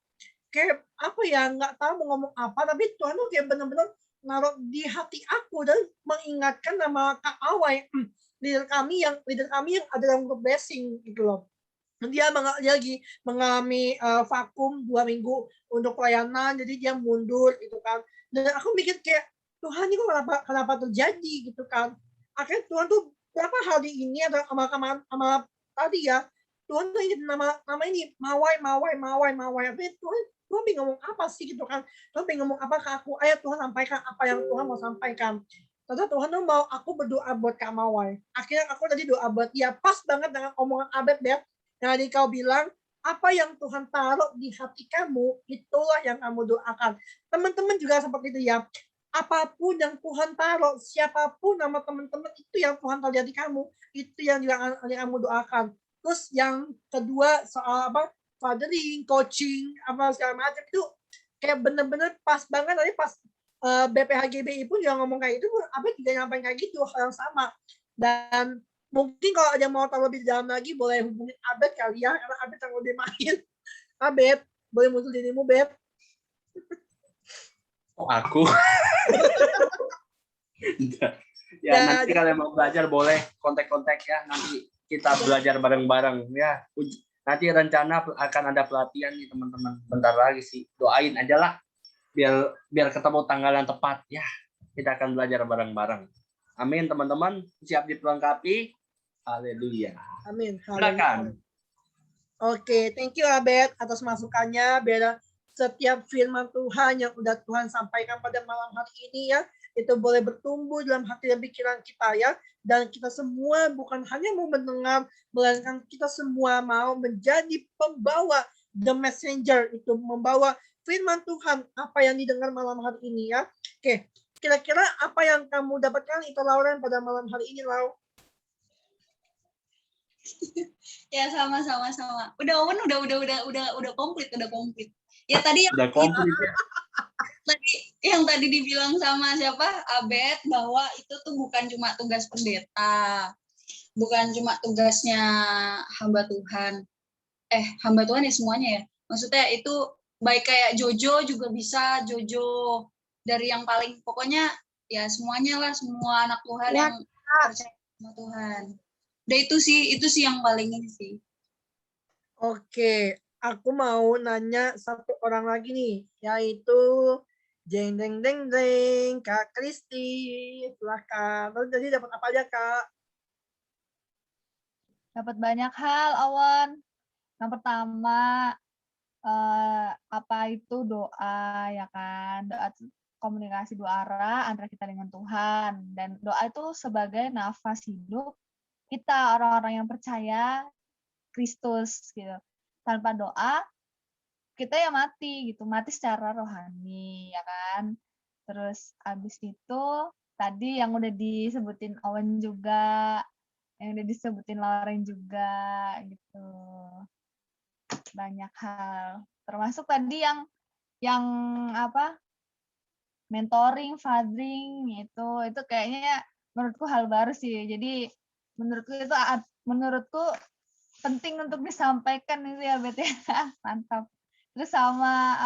kayak apa ya, nggak tahu mau ngomong apa, tapi Tuhan tuh kayak benar-benar naruh di hati aku dan mengingatkan nama Kak Awai, leader kami yang ada dalam grup blessing gitu loh. Dia lagi mengalami vakum 2 minggu untuk pelayanan, jadi dia mundur gitu kan. Dan aku mikir kayak Tuhan ini kenapa terjadi gitu kan. Akhirnya Tuhan tuh berapa hari ini ada sama tadi ya, Tuhan tuh ingin nama ini Mawai. Tapi Tuhan bingung ngomong apa sih gitu kan. Tuhan bingung ngomong apa ke aku. Ayo Tuhan sampaikan apa yang Tuhan mau sampaikan. Ternyata Tuhan tuh mau aku berdoa buat Kak Mawai. Akhirnya aku tadi doa buat dia. Pas banget dengan omongan Abed ya. Yang tadi kau bilang, apa yang Tuhan taruh di hati kamu, itulah yang kamu doakan. Teman-teman juga seperti itu ya. Apapun yang Tuhan taruh, siapapun nama teman-teman, itu yang Tuhan taruh di hati kamu, itu yang juga yang kamu doakan. Terus yang kedua soal fathering, coaching, segala macam itu kayak bener-bener pas banget. Tadi pas BPH GBI pun juga ngomong kayak itu, Abed juga nyampein kayak gitu, hal yang sama. Dan mungkin kalau ada yang mau tahu lebih dalam lagi, boleh hubungin Abed kali ya, karena Abed yang lebih main. Abed, boleh muncul dirimu, Beb. Oh, aku. Ya, nanti kalau mau belajar boleh kontak-kontak ya. Nanti kita belajar bareng-bareng ya. Nanti rencana akan ada pelatihan nih teman-teman. Bentar lagi sih. Doain aja lah. Biar ketemu tanggal yang tepat ya. Kita akan belajar bareng-bareng. Amin teman-teman. Siap dipelengkapi. Haleluya. Amin. Silakan. Oke, thank you Abed atas masukannya. Biar setiap firman Tuhan yang udah Tuhan sampaikan pada malam hari ini ya, itu boleh bertumbuh dalam hati dan pikiran kita ya. Dan kita semua bukan hanya mau mendengar, melainkan kita semua mau menjadi pembawa, the messenger, itu membawa firman Tuhan apa yang didengar malam hari ini ya. Oke, kira-kira apa yang kamu dapatkan itu Lauren pada malam hari ini, Lau? Ya sama. Udah Owen udah komplit. Ya tadi Udah komplit ya. yang tadi dibilang sama siapa Abed bahwa itu tuh bukan cuma tugas pendeta, bukan cuma tugasnya hamba Tuhan. Hamba Tuhan ya semuanya ya. Maksudnya itu baik kayak Jojo juga bisa, Jojo dari yang paling pokoknya ya semuanya lah, semua anak Tuhan yang percaya sama Tuhan. Udah itu sih yang paling ini sih. Oke, aku mau nanya satu orang lagi nih, yaitu jeng deng deng deng Kak Kristi. Silahkan. Lalu tadi dapat apa aja Kak? Dapat banyak hal, Awan. Yang pertama, apa itu doa, ya kan? Doa komunikasi dua arah antara kita dengan Tuhan. Dan doa itu sebagai nafas hidup kita, orang-orang yang percaya Kristus gitu. Tanpa doa, kita ya mati gitu, mati secara rohani, ya kan? Terus habis itu tadi yang udah disebutin Owen juga, yang udah disebutin Lauren juga gitu. Banyak hal. Termasuk tadi yang mentoring, fathering itu kayaknya menurutku hal baru sih. Jadi menurutku penting untuk disampaikan itu ya Bet ya. Mantap. Terus sama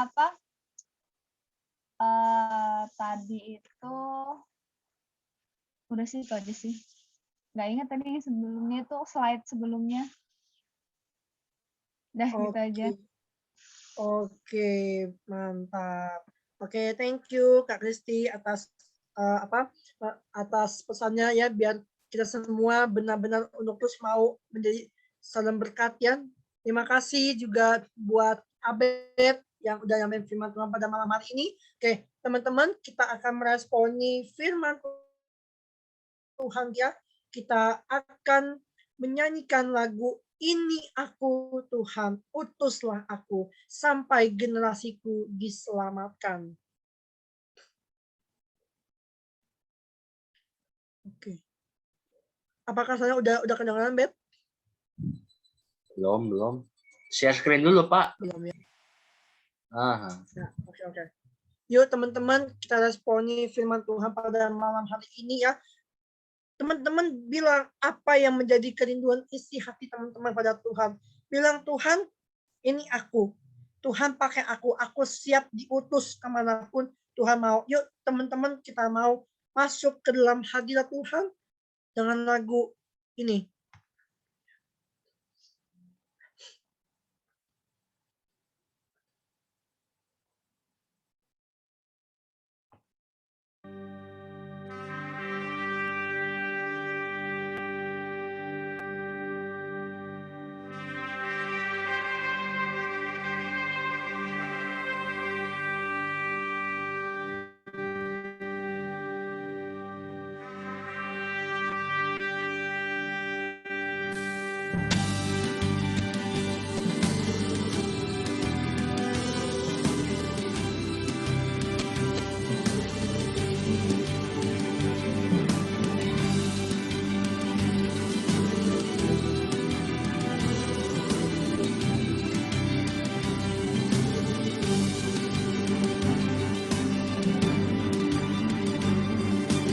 tadi itu udah sih, itu aja sih. Nggak ingat tadi sebelumnya itu slide sebelumnya. Udah gitu aja. Oke, mantap. Oke, thank you Kak Kristi atas atas pesannya ya, biar kita semua benar-benar untuk terus mau menjadi salam berkat ya. Terima kasih juga buat Abed yang udah nyampein firman Tuhan pada malam hari ini. Oke, teman-teman, kita akan meresponi firman Tuhan ya. Kita akan menyanyikan lagu Ini Aku Tuhan, utuslah aku sampai generasiku diselamatkan. Oke. Apakah saya udah kedengaran, Beb? Belum. Share screen dulu, Pak. Belum ya. Ya, Oke. Yuk teman-teman, kita responi firman Tuhan pada malam hari ini ya. Teman-teman bilang apa yang menjadi kerinduan isi hati teman-teman pada Tuhan. Bilang, Tuhan, ini aku. Tuhan pakai aku siap diutus kemanapun Tuhan mau. Yuk teman-teman, kita mau masuk ke dalam hadirat Tuhan dengan lagu ini.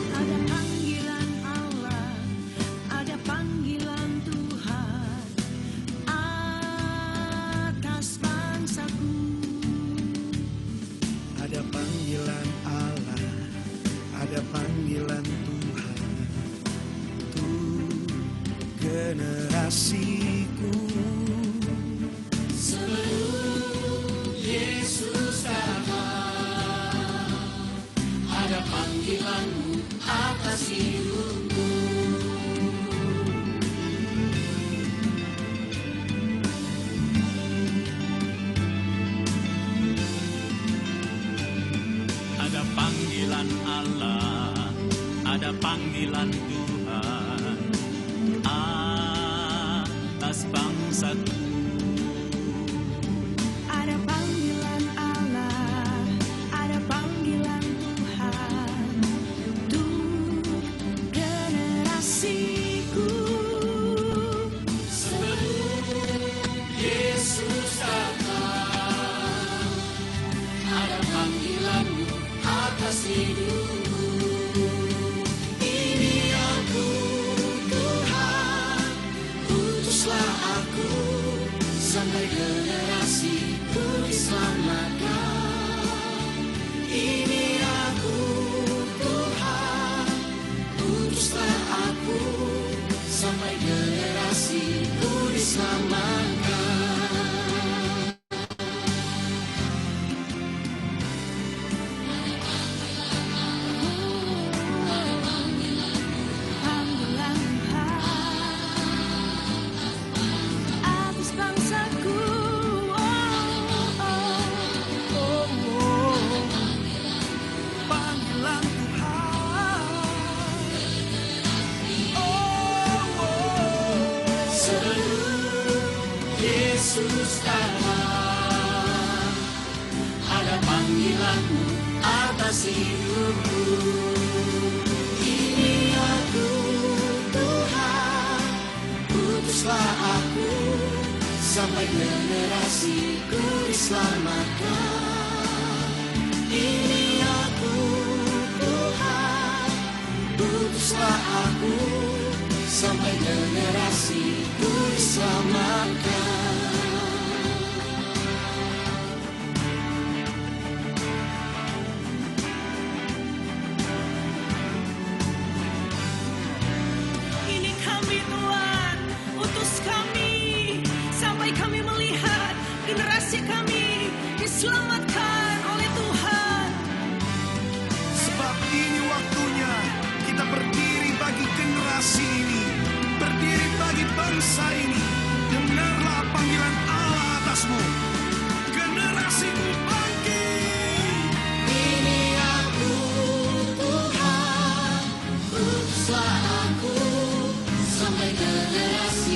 Ada panggilan Allah, ada panggilan Tuhan atas bangsaku. Ada panggilan Allah, ada panggilan Tuhan untuk generasiku. Sebelum Yesus datang, ada panggilanmu atas hidupku. Ada panggilan Allah, ada panggilan Tuhan atas bangsaku. Ada panggilan Allah, ada panggilan Tuhan untuk generasiku. Sebelum Yesus datang, ada panggilanmu atas hidupku. Ini aku, Tuhan, utuslah aku sampai generasiku diselamatkan. Ini aku, Tuhan, utuslah aku sampai generasiku diselamatkan. Panggilan Tuhan atas bangsaku. Panggilan Sebelum Yesus datang, ada panggilanmu atas hidupku. Ini aku, Tuhan, utuslah aku sampai generasiku diselamatkan. Ini aku, Tuhan, utuslah aku sampai generasiku diselamatkan. Ini kami Tuhan, utus kami sampai kami melihat generasi kami diselamatkan oleh Tuhan. Sebab ini waktunya kita berdiri bagi generasi ini, berdiri bagi bangsa ini. Dengarlah panggilan Allah atasmu. Generasiku bangkit. Ini aku, Tuhan, utuslah aku sampai generasi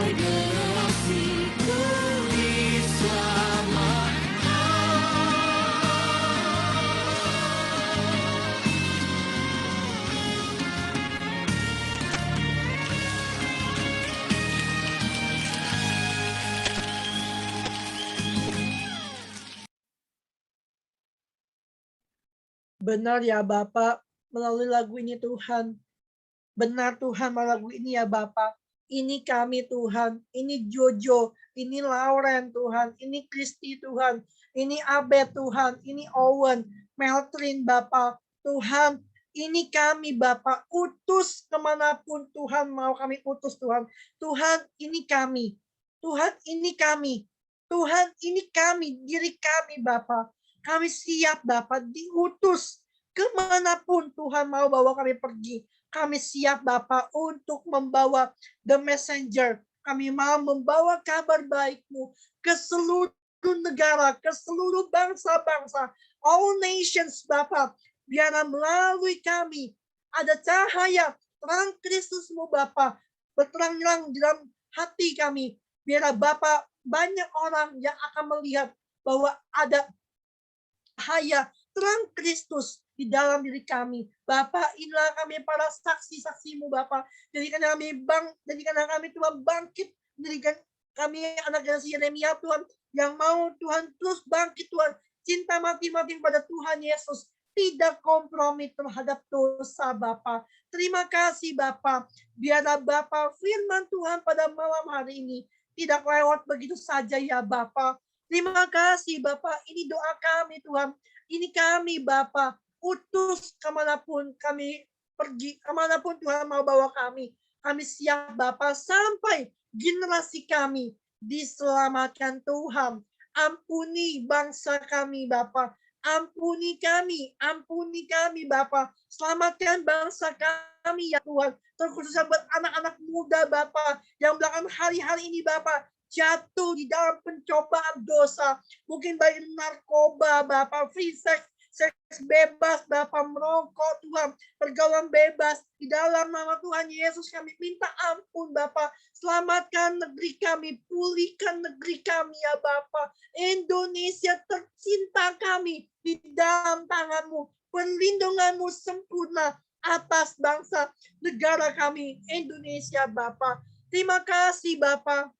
sampai generasiku diselamatkan. Benar ya Bapak, melalui lagu ini Tuhan. Benar Tuhan, melalui lagu ini ya Bapak. Ini kami Tuhan, ini Jojo, ini Lauren Tuhan, ini Kristi Tuhan, ini Abed Tuhan, ini Owen, Meltrin Bapak. Tuhan, ini kami Bapak, utus kemanapun Tuhan mau kami utus Tuhan. Tuhan, ini kami. Tuhan, ini kami. Tuhan, ini kami, diri kami Bapak. Kami siap Bapak diutus kemanapun Tuhan mau bawa kami pergi. Kami siap Bapak untuk membawa the messenger. Kami mau membawa kabar baik-Mu ke seluruh negara, ke seluruh bangsa-bangsa, all nations Bapak. Biar melalui kami ada cahaya terang Kristus-Mu Bapak berterang-terang dalam hati kami. Biar Bapak banyak orang yang akan melihat bahwa ada cahaya terang Kristus di dalam diri kami. Bapak, inilah kami para saksi-saksi-Mu Bapak. Jadikan kami Tuhan bangkit. Jadikan kami anak generasi Yeremia Tuhan yang mau Tuhan terus bangkit Tuhan. Cinta mati-mati pada Tuhan Yesus. Tidak kompromi terhadap dosa Bapak. Terima kasih Bapak. Biarlah Bapak firman Tuhan pada malam hari ini tidak lewat begitu saja ya Bapak. Terima kasih Bapak. Ini doa kami Tuhan. Ini kami Bapak. Utus kemanapun kami pergi, kemanapun Tuhan mau bawa kami. Kami siap Bapa sampai generasi kami diselamatkan Tuhan. Ampuni bangsa kami Bapa. Ampuni kami Bapa. Selamatkan bangsa kami ya Tuhan. Terkhususnya buat anak-anak muda Bapa yang belakang hari-hari ini Bapa jatuh di dalam pencobaan dosa. Mungkin baik narkoba Bapa, free sex, seks bebas, Bapak merokok Tuhan, pergaulan bebas. Di dalam nama Tuhan Yesus kami minta ampun Bapak. Selamatkan negeri kami, pulihkan negeri kami ya Bapak. Indonesia tercinta kami di dalam tangan-Mu. Perlindungan-Mu sempurna atas bangsa negara kami Indonesia Bapak. Terima kasih Bapak.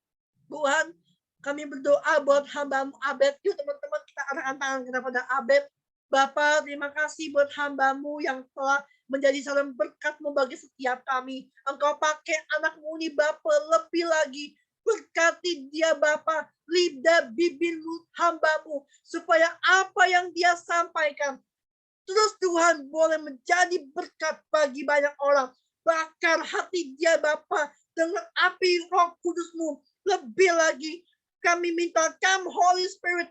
Tuhan, kami berdoa buat hamba-Mu Abed. Yuk teman-teman kita arahkan tangan kita pada Abed. Bapak, terima kasih buat hamba-Mu yang telah menjadi salam berkat-Mu bagi setiap kami. Engkau pakai anak-Mu ini Bapak lebih lagi. Berkati dia Bapak, lidah bibir hamba-Mu. Supaya apa yang dia sampaikan, terus Tuhan boleh menjadi berkat bagi banyak orang. Bakar hati dia Bapak dengan api Roh Kudus-Mu. Lebih lagi, kami minta come Holy Spirit,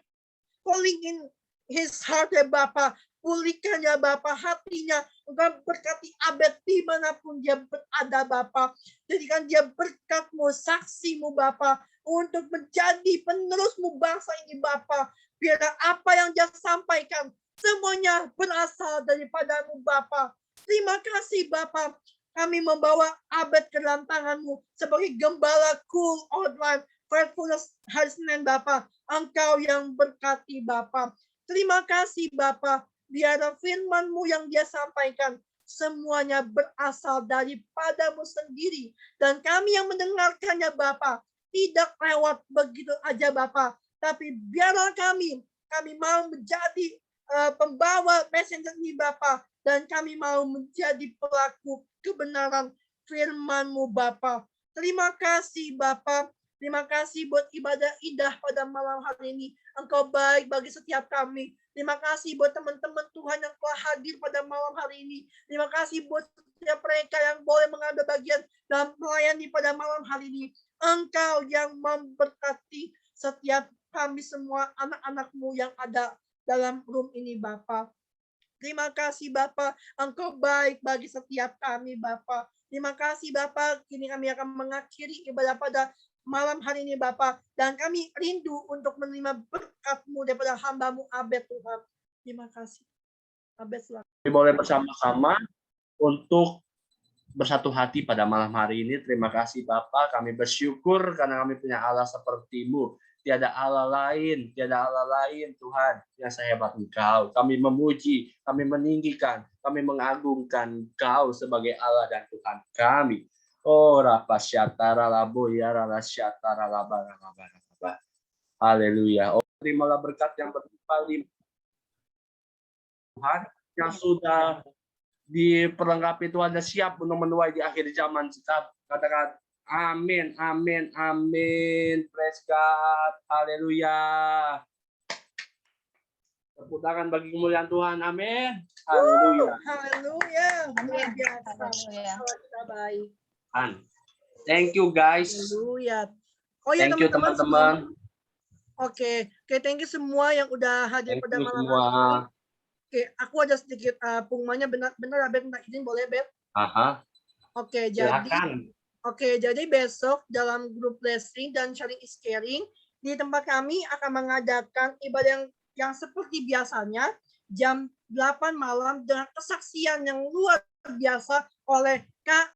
calling in his heart ya Bapak, pulihkan ya Bapak hatinya, engkau berkati Abed dimanapun dia berada Bapak, jadikan dia berkat-Mu, saksi-Mu Bapak, untuk menjadi penerus-Mu bangsa ini Bapak, biar apa yang dia sampaikan, semuanya berasal daripada-Mu Bapak. Terima kasih Bapak, kami membawa Abed ke dalam tangan-Mu, sebagai gembala cool outline, faithfulness hari Senin Bapak, engkau yang berkati Bapak. Terima kasih Bapak, biar firman-Mu yang dia sampaikan semuanya berasal daripada-Mu sendiri. Dan kami yang mendengarkannya Bapak, tidak lewat begitu aja Bapak. Tapi biarlah kami mau menjadi pembawa messenger ini Bapak. Dan kami mau menjadi pelaku kebenaran firman-Mu Bapak. Terima kasih Bapak. Terima kasih buat ibadah indah pada malam hari ini. Engkau baik bagi setiap kami. Terima kasih buat teman-teman Tuhan yang telah hadir pada malam hari ini. Terima kasih buat setiap mereka yang boleh mengambil bagian dalam melayani pada malam hari ini. Engkau yang memberkati setiap kami semua anak-anak-Mu yang ada dalam room ini Bapa. Terima kasih Bapa. Engkau baik bagi setiap kami Bapa. Terima kasih Bapa. Kini kami akan mengakhiri ibadah pada malam hari ini Bapak, dan kami rindu untuk menerima berkat-Mu daripada hamba-Mu Abed Tuhan. Terima kasih. Abed silakan. Kami boleh bersama-sama untuk bersatu hati pada malam hari ini. Terima kasih Bapa, kami bersyukur karena kami punya Allah seperti-Mu. Tiada Allah lain Tuhan yang sehebat Engkau. Kami memuji, kami meninggikan, kami mengagungkan Engkau sebagai Allah dan Tuhan kami. Oh, rapasyatara laboya ralasyatara labarabara. Haleluya. Oh, terimalah berkat yang berlimpah Tuhan yang sudah diperlengkapi Tuhan dan siap untuk menuai di akhir zaman. Kita katakan amin, amin, amin. Praise God. Haleluya. Tepuk tangan bagi kemuliaan Tuhan. Amin. Haleluya. Haleluya. Luar Amin. biasa. Haleluya. Allah kita baik. Thank you guys. Haleluya. Oh ya Thank you teman-teman. teman-teman. Oke, thank you semua yang udah hadir Thank pada you malam semua. hari ini. Oke, aku ada sedikit pengumumannya benar Beb, minta izin boleh Beb? Aha, Oke, silakan. jadi besok dalam grup blessing dan sharing is caring di tempat kami akan mengadakan ibadah yang seperti biasanya jam 8 malam dengan kesaksian yang luar biasa oleh Kak